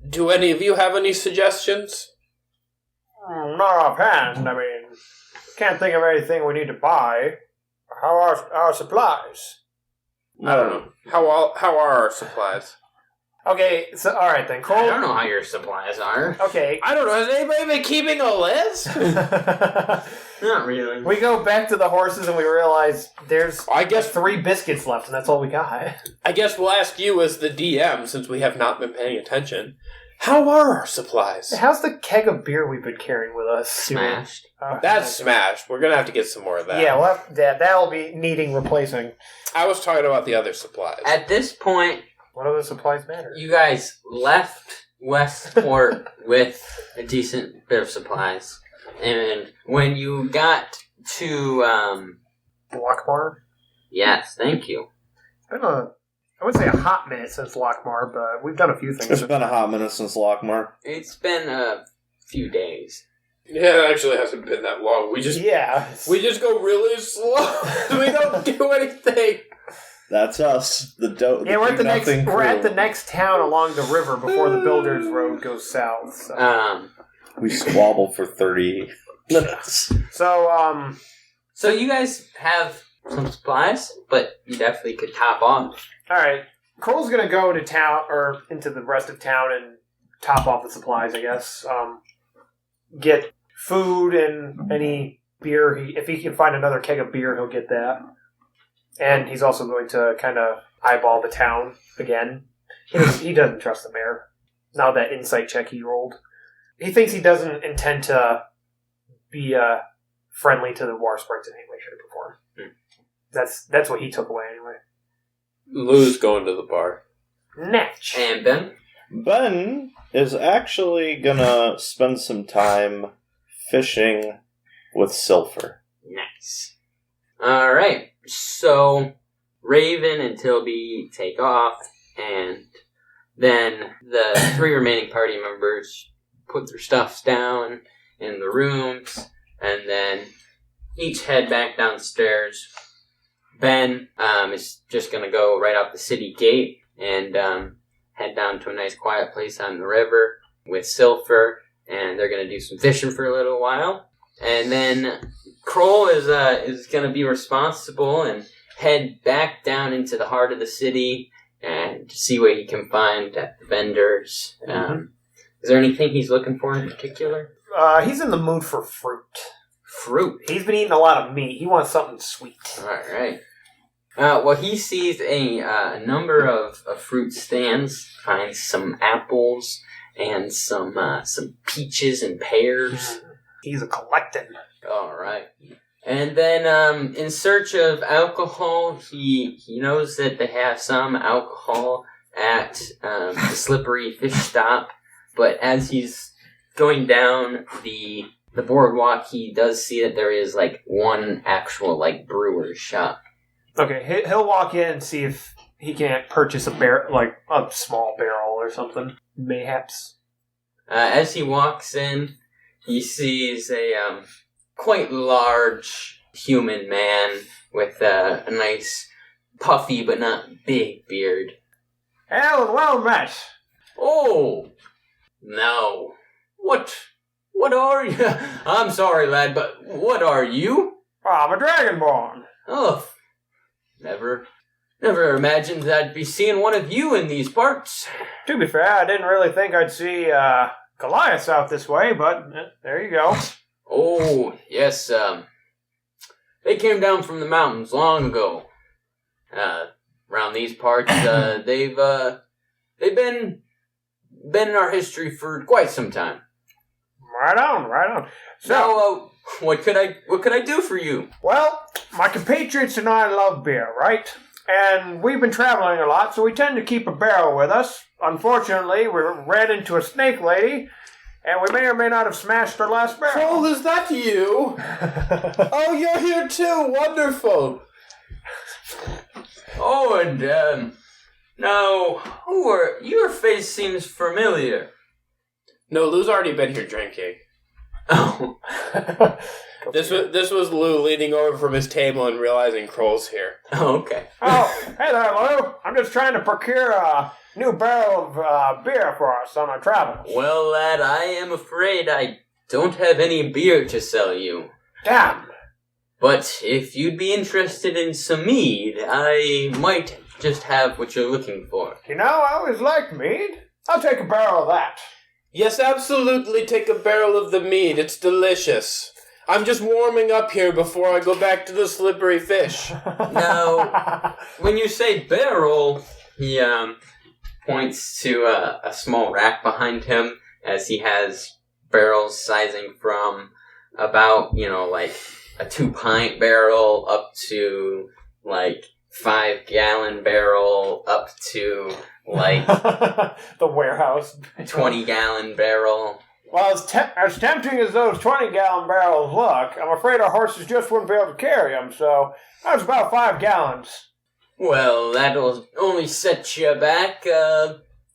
Do any of you have any suggestions? Not offhand. I mean, can't think of anything we need to buy. How are our supplies? I don't know. How are our supplies? Okay, so alright then. I don't know how your supplies are. Okay. I don't know. Has anybody been keeping a list? Not really. We go back to the horses and we realize there's, I guess, 3 biscuits left, and that's all we got. I guess we'll ask you as the DM, since we have not been paying attention. How are our supplies? How's the keg of beer we've been carrying with us? Smashed. That's smashed. We're going to have to get some more of that. Yeah, that'll be needing replacing. I was talking about the other supplies. At this point, what other supplies matter? you guys left Westport with a decent bit of supplies. And when you got to, Lockmar? yes, thank you. It's been I would say a hot minute since Lockmar, but we've done a few things. It's been a hot minute since Lockmar. It's been a few days. Yeah, it actually hasn't been that long. We just go really slow. We don't do anything. That's us. We're at the next town along the river before the Builders Road goes south. So. We squabble for 30 minutes. So you guys have some supplies, but you definitely could top off. Alright. Krohl's gonna go to town, or into the rest of town, and top off the supplies, I guess. Get food and any beer. If he can find another keg of beer, he'll get that. And he's also going to kind of eyeball the town again. He doesn't trust the mayor. Now that insight check he rolled. He thinks he doesn't intend to be friendly to the war sprites in any way, shape, or form. That's what he took away anyway. Lou's going to the bar. Natch. And Ben? Ben is actually gonna spend some time fishing with Silver. Nice. Alright. So, Raven and Tilby take off, and then the 3 remaining party members put their stuffs down in the rooms, and then each head back downstairs. Ben is just going to go right out the city gate and head down to a nice quiet place on the river with Silver, and they're going to do some fishing for a little while. And then Krohl is going to be responsible and head back down into the heart of the city and see what he can find at the vendors. Is there anything he's looking for in particular? He's in the mood for fruit. Fruit? He's been eating a lot of meat. He wants something sweet. All right. Well, he sees a number of fruit stands, finds some apples and some peaches and pears. He's a collecting. All right. And then in search of alcohol, he knows that they have some alcohol at the Slippery Fish Stop, but as he's going down the boardwalk, he does see that there is like one actual like brewer's shop. Okay, he'll walk in and see if he can't purchase a small barrel or something, mayhaps. As he walks in, he sees a quite large human man with a nice puffy but not big beard. Hail and well met. Oh, no. What are you? I'm sorry, lad, but what are you? I'm a dragonborn. Oh, never imagined that I'd be seeing one of you in these parts. To be fair, I didn't really think I'd see Goliath out this way, but there you go. Oh, yes, they came down from the mountains long ago. Around these parts, they've been in our history for quite some time. Right on. So, now, what could I do for you? Well, my compatriots and I love beer, right? And we've been traveling a lot, so we tend to keep a barrel with us. Unfortunately, we ran into a snake lady, and we may or may not have smashed her last barrel. Krohl, is that you? Oh, you're here too. Wonderful. Oh, and now, who are your face seems familiar. No, Lew's already been here drinking. Oh. This was Llew leaning over from his table and realizing Krohl's here. Oh, okay. Oh, hey there, Llew. I'm just trying to procure a new barrel of beer for us on our travels. Well, lad, I am afraid I don't have any beer to sell you. Damn. But if you'd be interested in some mead, I might just have what you're looking for. You know, I always liked mead. I'll take a barrel of that. Yes, absolutely take a barrel of the mead. It's delicious. I'm just warming up here before I go back to the Slippery Fish. Now, when you say barrel, he points to a small rack behind him as he has barrels sizing from about, like a 2-pint barrel up to like 5-gallon barrel up to like the warehouse 20-gallon barrel. Well, as tempting as those 20-gallon barrels look, I'm afraid our horses just wouldn't be able to carry them, so that's about 5 gallons. Well, that'll only set you back,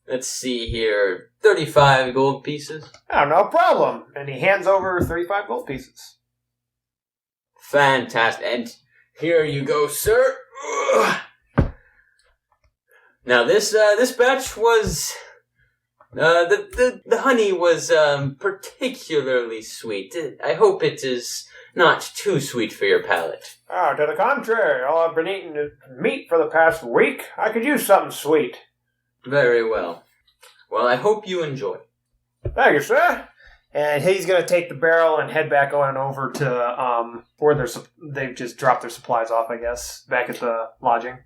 let's see here, 35 gold pieces. Oh, no problem. And he hands over 35 gold pieces. Fantastic. And here you go, sir. Now, this batch was... The honey was particularly sweet. I hope it is not too sweet for your palate. Oh, to the contrary. All I've been eating is meat for the past week. I could use something sweet. Very well. Well, I hope you enjoy. Thank you, sir. And he's going to take the barrel and head back on over to where they've just dropped their supplies off, I guess, back at the lodging.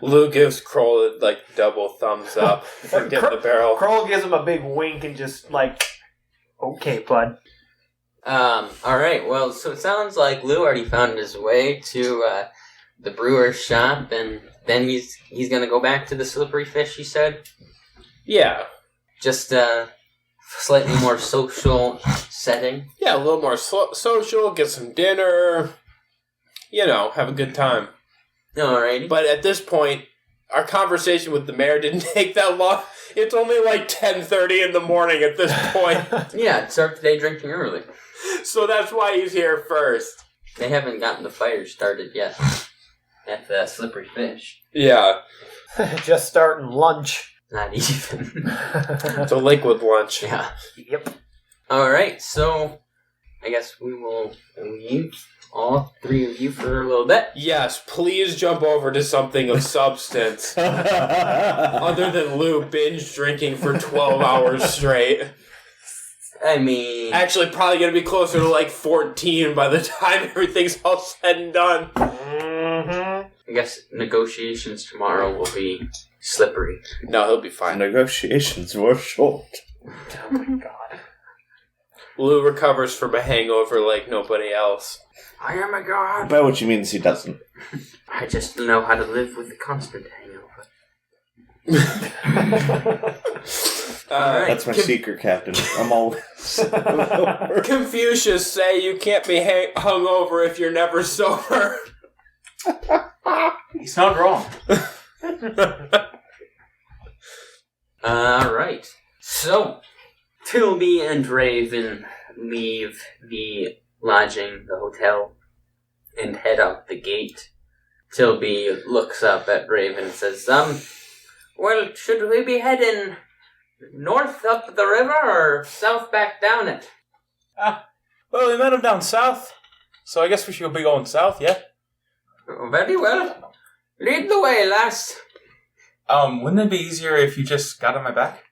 Llew gives Krohl a double thumbs up for getting the barrel. Krohl gives him a big wink and just okay, bud. Alright, well, so it sounds like Llew already found his way to the brewer's shop, and then he's gonna go back to the Slippery Fish, you said? Yeah. Just slightly more social setting? Yeah, a little more social, get some dinner, have a good time. Alrighty. But at this point, our conversation with the mayor didn't take that long. It's only like 10:30 in the morning at this point. Yeah, start the day drinking early. So that's why he's here first. They haven't gotten the fire started yet at the Slippery Fish. Yeah. Just starting lunch. Not even. It's a liquid lunch. Yeah. Yep. Alright, so I guess we will leave all three of you for a little bit. Yes, please jump over to something of substance. Other than Llew binge drinking for 12 hours straight. I mean... Actually, probably going to be closer to like 14 by the time everything's all said and done. I guess negotiations tomorrow will be slippery. No, he'll be fine. Negotiations were short. Oh my god. Llew recovers from a hangover like nobody else. I am a god. By which he means he doesn't. I just know how to live with the constant hangover. That's my secret, Captain. I'm always Confucius say you can't be hungover if you're never sober. He's not wrong. Alright. So, Tilby and Raven leave the lodging, the hotel, and head out the gate. Tilby looks up at Raven and says, well, should we be heading north up the river or south back down it? Well, we met him down south, so I guess we should be going south, yeah? Very well. Lead the way, lass. Wouldn't it be easier if you just got on my back?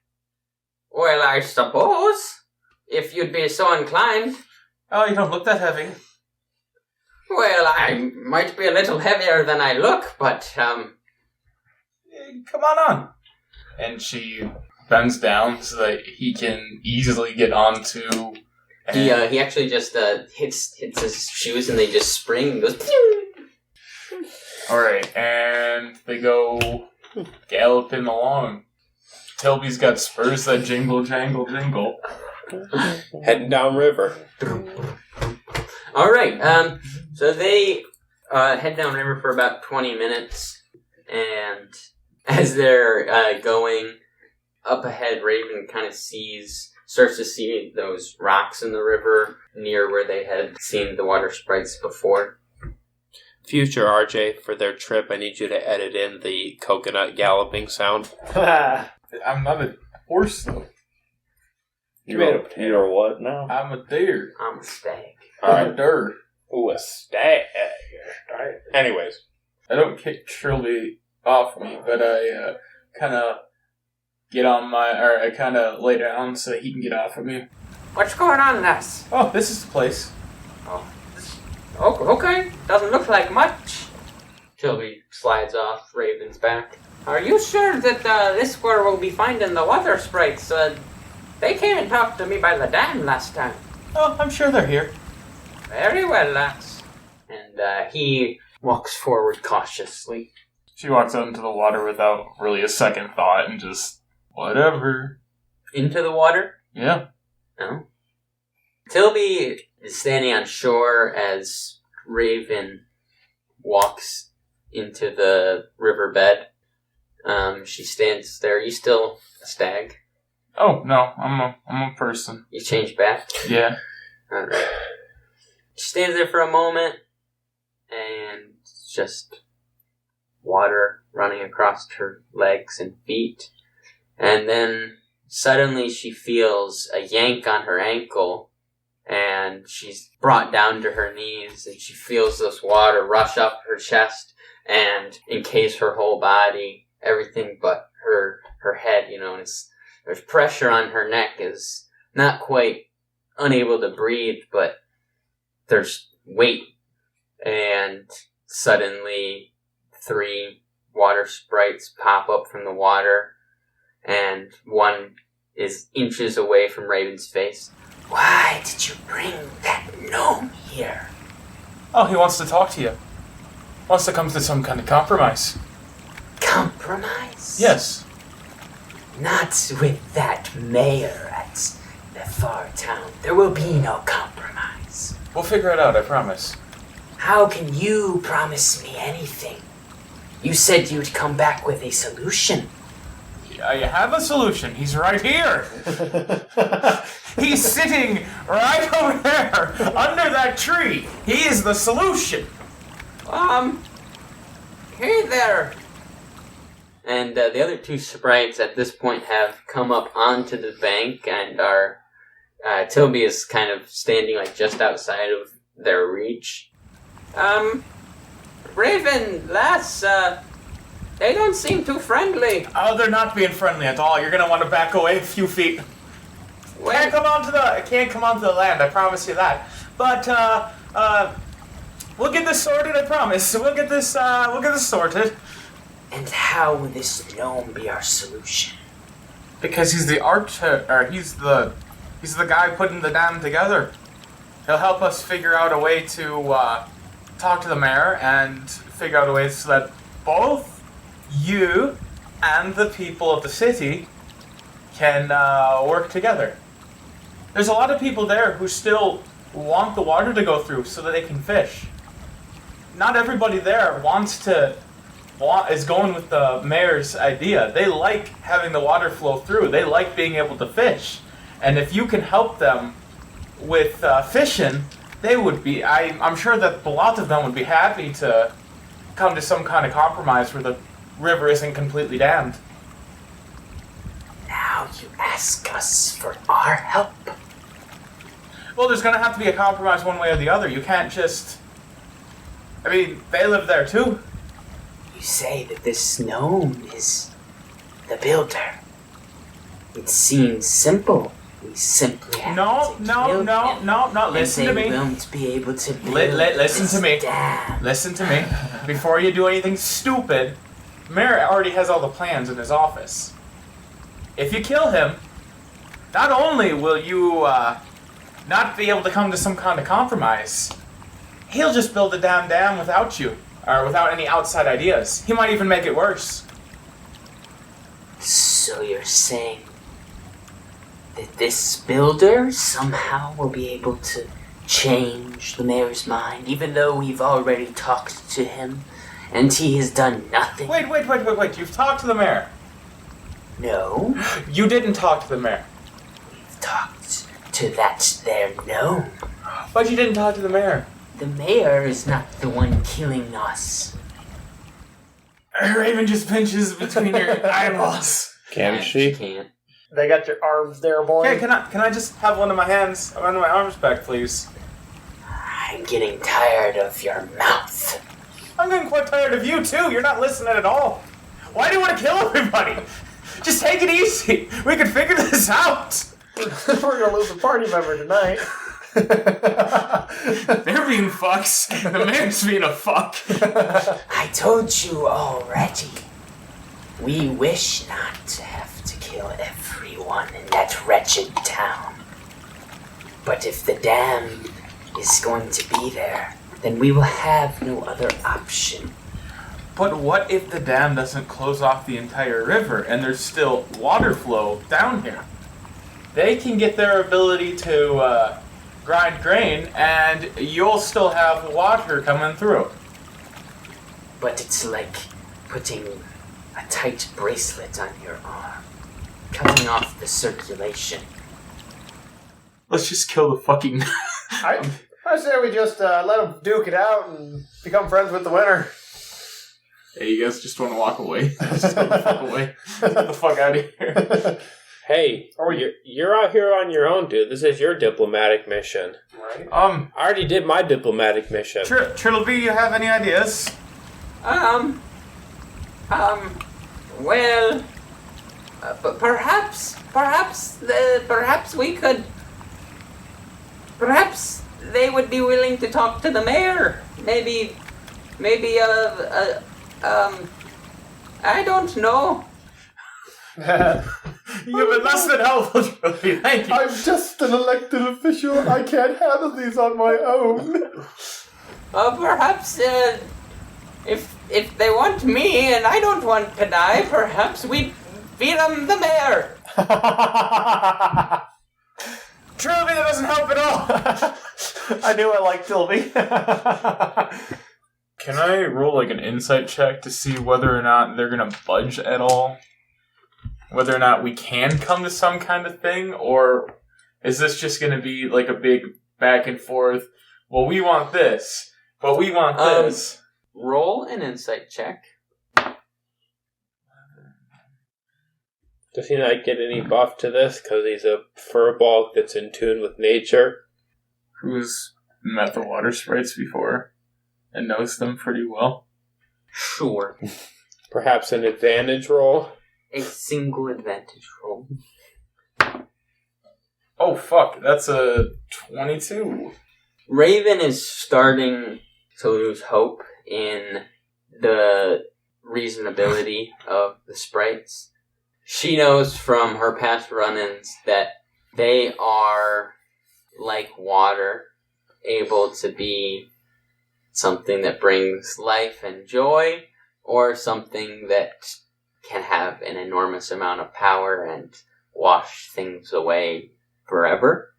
Well, I suppose, if you'd be so inclined. Oh, you don't look that heavy. Well, I might be a little heavier than I look, but, Come on. And she bends down so that he can easily get onto... He actually just hits his shoes and they just spring and goes... Pew! Alright, and they go galloping along. Tilby's got spurs that jingle, jangle, jingle. Heading down river. Alright, so they head down river for about 20 minutes, and as they're going up ahead, Raven kind of starts to see those rocks in the river near where they had seen the water sprites before. Future RJ, for their trip, I need you to edit in the coconut galloping sound. I'm not a horse, though. You're what now? I'm a deer. I'm a stag. I'm a deer. Ooh, a stag. Anyways. I don't kick Trilby off me, but I kind of I kind of lay down so he can get off of me. What's going on, lass? Oh, this is the place. Oh, okay. Doesn't look like much. Tilby slides off Raven's back. Are you sure that this is where we'll be finding the water sprites? They came and talked to me by the dam last time. Oh, I'm sure they're here. Very well, lass. And he walks forward cautiously. She walks out into the water without really a second thought and just, whatever. Into the water? Yeah. No. Tilby is standing on shore as Raven walks into the riverbed. She stands there. Are you still a stag? Oh, no, I'm a person. You changed back? Yeah. Alright. She stands there for a moment, and it's just water running across her legs and feet. And then suddenly she feels a yank on her ankle, and she's brought down to her knees, and she feels this water rush up her chest and encase her whole body, everything but her head, and there's pressure on her neck, is not quite unable to breathe, but there's weight, and suddenly 3 water sprites pop up from the water, and one is inches away from Raven's face. Why did you bring that gnome here? Oh, he wants to talk to you. Wants to come to some kind of compromise. Compromise? Yes. Not with that mayor at the far town. There will be no compromise. We'll figure it out, I promise. How can you promise me anything? You said you'd come back with a solution. I have a solution. He's right here. He's sitting right over there, under that tree. He is the solution. Hey there. And the other two sprites at this point have come up onto the bank and are... Toby is kind of standing like just outside of their reach. Raven, lass, they don't seem too friendly. Oh, they're not being friendly at all. You're gonna want to back away a few feet. Can't come onto the land, I promise you that. But, we'll get this sorted, I promise. We'll get this sorted. And how will this gnome be our solution? Because he's the he's the guy putting the dam together. He'll help us figure out a way to talk to the mayor and figure out a way so that both you and the people of the city can work together. There's a lot of people there who still want the water to go through so that they can fish. Not everybody there is going with the mayor's idea. They like having the water flow through. They like being able to fish. And if you can help them with fishing, they would be... I'm sure that a lot of them would be happy to come to some kind of compromise where the river isn't completely dammed. Now you ask us for our help. Well, there's going to have to be a compromise one way or the other. You can't just... I mean, they live there too. You say that this gnome is the builder. It seems simple. We simply have to kill him. No. Listen to me. And they won't be able to build Listen this to me. dam. Listen to me. Before you do anything stupid, the mayor already has all the plans in his office. If you kill him, not only will you not be able to come to some kind of compromise, he'll just build the dam without you, or without any outside ideas. He might even make it worse. So you're saying that this builder somehow will be able to change the mayor's mind, even though we've already talked to him, and he has done nothing? Wait. You've talked to the mayor. No. You didn't talk to the mayor. We've talked to that there gnome. But you didn't talk to the mayor. The mayor is not the one killing us. Raven just pinches between your eyeballs. Can she? Can't. They got your arms there, boy. Okay, can I just have one of my hands, one of my arms back, please? I'm getting tired of your mouth. I'm getting quite tired of you too. You're not listening at all. Why do you want to kill everybody? Just take it easy. We can figure this out. We're gonna lose a party member tonight. They're being fucks. The mayor's being a fuck. I told you already. We wish not to have to kill everyone in that wretched town. But if the dam is going to be there, then we will have no other option. But what if the dam doesn't close off the entire river and there's still water flow down here? They can get their ability to grind grain, and you'll still have water coming through. But it's like putting a tight bracelet on your arm, cutting off the circulation. Let's just kill the fucking... I say we just let them duke it out and become friends with the winner. Hey, you guys just want to walk away? Just get the fuck away. Get the fuck out of here. Hey, you're out here on your own, dude. This is your diplomatic mission. Right. I already did my diplomatic mission. Trilby, you have any ideas? Well, perhaps we could. Perhaps they would be willing to talk to the mayor. Maybe, I don't know. You've been less than helpful, Trilby. Thank you. I'm just an elected official. I can't handle these on my own. Perhaps, if they want me and I don't want to die, perhaps we'd feed them the mayor. Trilby, that doesn't help at all. I knew I liked Trilby. Can I roll like an insight check to see whether or not they're going to budge at all? Whether or not we can come to some kind of thing? Or is this just going to be like a big back and forth? Well, we want this, but we want this. Roll an insight check. Does he not get any buff to this because he's a furball that's in tune with nature? Who's met the water sprites before and knows them pretty well? Sure. Perhaps an advantage roll? A single advantage roll. Oh, fuck. That's a 22. Raven is starting to lose hope in the reasonability of the sprites. She knows from her past run-ins that they are like water, able to be something that brings life and joy, or something that can have an enormous amount of power and wash things away forever.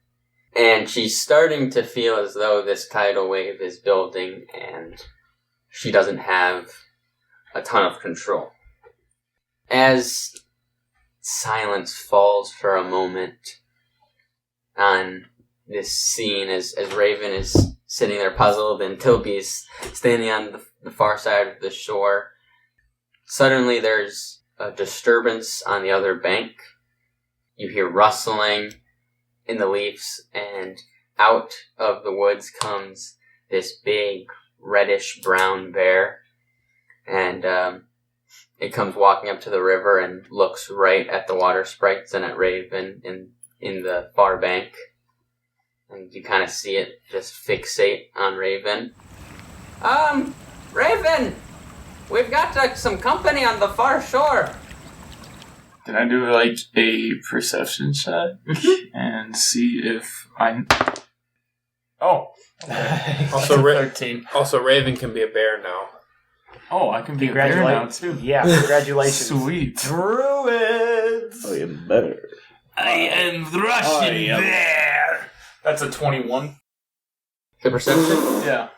And she's starting to feel as though this tidal wave is building and she doesn't have a ton of control. As silence falls for a moment on this scene, as Raven is sitting there puzzled and Tilby's standing on the far side of the shore, suddenly there's a disturbance on the other bank. You hear rustling in the leaves, and out of the woods comes this big reddish-brown bear, and it comes walking up to the river and looks right at the water sprites and at Raven in the far bank, and you kind of see it just fixate on Raven. Raven! We've got some company on the far shore. Can I do, like, a perception check and see if I... Oh. Okay. Also, 13. Also, Raven can be a bear now. Oh, I can be a bear now, too. Yeah, congratulations. Sweet. Druids! Oh, you better. I am the Russian bear! That's a 21. The perception? Yeah.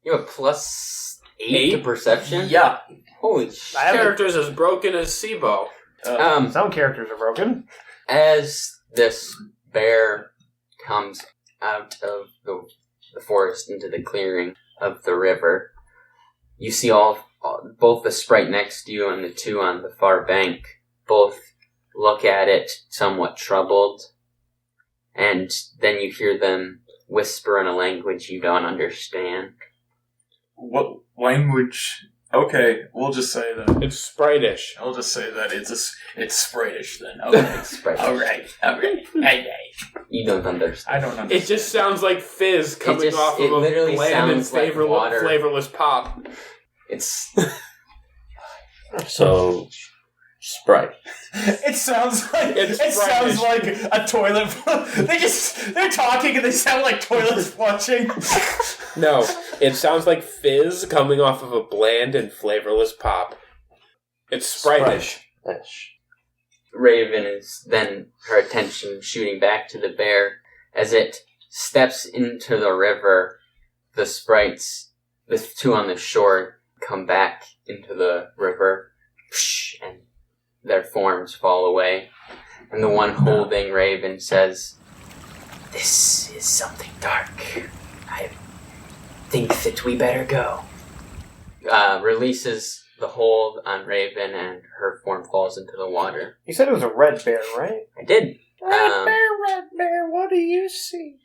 You have plus 8 to perception? Yeah. Holy shit. Character's as broken as Sibo. Some characters are broken. As this bear comes out of the forest into the clearing of the river, you see both the sprite next to you and the two on the far bank both look at it somewhat troubled, and then you hear them whisper in a language you don't understand. What language? Okay, we'll just say that. It's spritish. I'll just say that it's spritish then. Okay. Sprite. Alright. You don't understand. I don't understand. It just sounds like fizz coming off of a literally bland and sounds like water. flavorless pop. It's... So, Sprite. It sounds like a toilet. They're talking and they sound like toilets flushing. No, it sounds like fizz coming off of a bland and flavorless pop. It's spritish. Raven is then her attention shooting back to the bear as it steps into the river. The sprites, the two on the shore, come back into the river, and their forms fall away. And the one holding Raven says, "This is something dark. I think that we better go." Releases the hold on Raven, and her form falls into the water. You said it was a red bear, right? I did. Red bear, what do you see?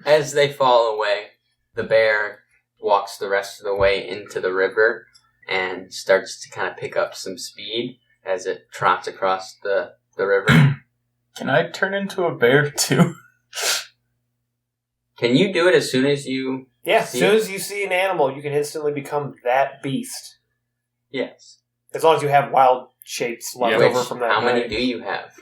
As they fall away, the bear walks the rest of the way into the river and starts to kind of pick up some speed as it trots across the river. Can I turn into a bear too? Can you do it as soon as you... Yeah, as soon as you see an animal, you can instantly become that beast. Yes. As long as you have wild shapes left over from that. How many night. do you have?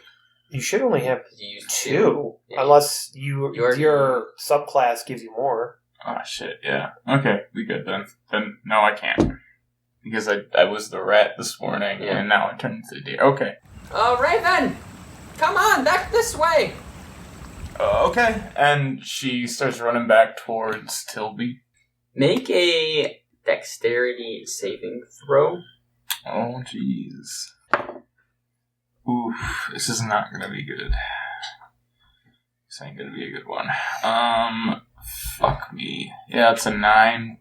You should only have You use 2. Yeah. Unless your subclass gives you more. Oh shit, yeah. Okay, we good then. Then no, I can't. Because I was the rat this morning, and now I turned into a deer. Okay. Raven! Come on, back this way! Okay. And she starts running back towards Tilby. Make a dexterity saving throw. Oh, jeez. Oof, this is not gonna be good. This ain't gonna be a good one. Fuck me. Yeah, it's a 9.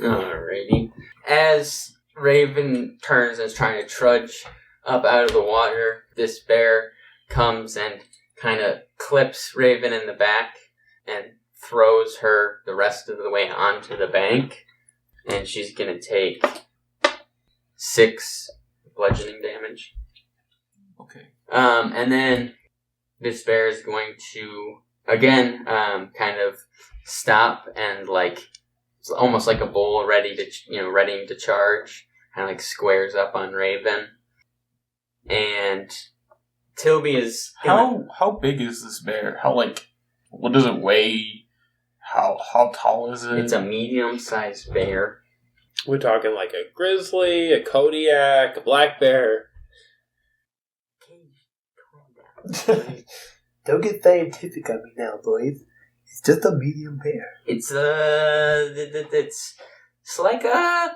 Alrighty. As Raven turns and is trying to trudge up out of the water, this bear comes and kind of clips Raven in the back and throws her the rest of the way onto the bank. And she's going to take 6 bludgeoning damage. Okay. And then this bear is going to, again, kind of stop and, like, it's almost like a bull readying to charge. Kind of, like, squares up on Raven. And Tilby is... How big is this bear? What does it weigh? How tall is it? It's a medium-sized bear. We're talking like a grizzly, a Kodiak, a black bear. Don't get scientific on me now, boys. It's just a medium bear. It's like a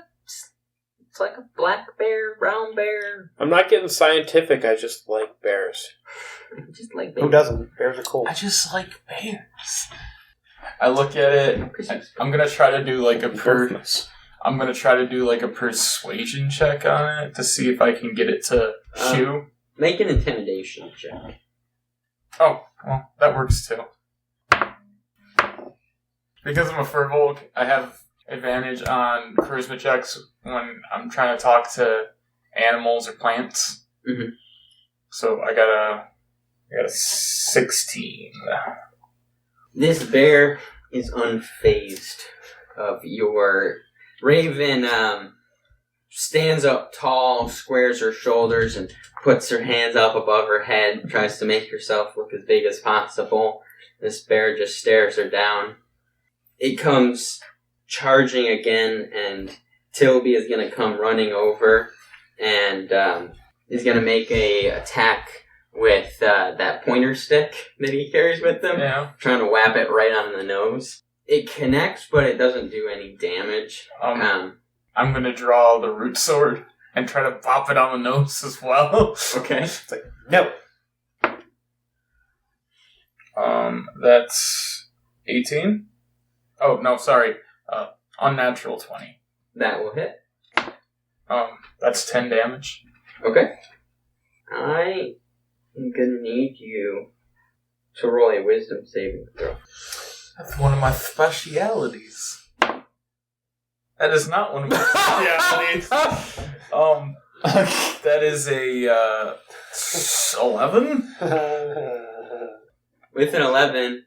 black bear, brown bear. I'm not getting scientific, I just like bears. Just like bears. Who doesn't? Bears are cool. I just like bears. I look at it. I'm gonna try to do like a persuasion check on it to see if I can get it to chew. Make an intimidation check. Oh, well, that works too. Because I'm a furbolg, I have advantage on charisma checks when I'm trying to talk to animals or plants. Mm-hmm. So I got a 16. This bear is unfazed of your... Raven stands up tall, squares her shoulders, and puts her hands up above her head, tries to make herself look as big as possible. This bear just stares her down. It comes charging again, and Tilby is going to come running over, and is going to make a attack with that pointer stick that he carries with him, trying to whap it right on the nose. It connects, but it doesn't do any damage. I'm going to draw the root sword and try to pop it on the nose as well. Okay. It's like, no. That's 18. Oh, no, sorry. Unnatural 20. That will hit. That's 10 damage. Okay. I am going to need you to roll a wisdom saving throw. That's one of my specialities. That is not one of my specialities. That is a 11. With an 11,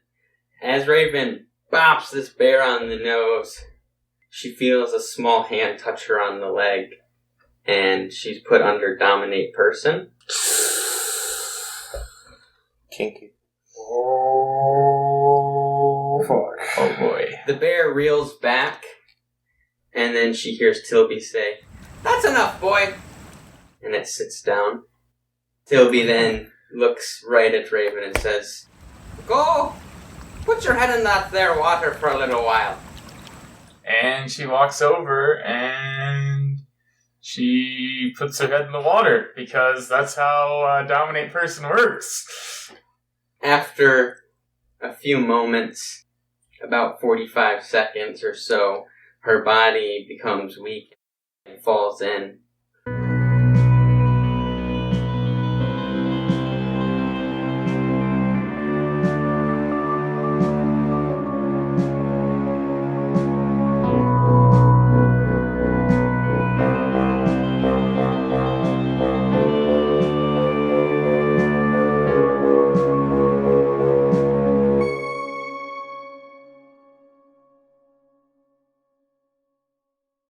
as Raven bops this bear on the nose, she feels a small hand touch her on the leg, and she's put under Dominate Person. Kinky. Oh, fuck. Oh boy. The bear reels back, and then she hears Tilby say, "That's enough, boy!" And it sits down. Tilby then looks right at Raven and says, "Go! Put your head in that there water for a little while." And she walks over and she puts her head in the water because that's how Dominate Person works. After a few moments, about 45 seconds or so, her body becomes weak and falls in,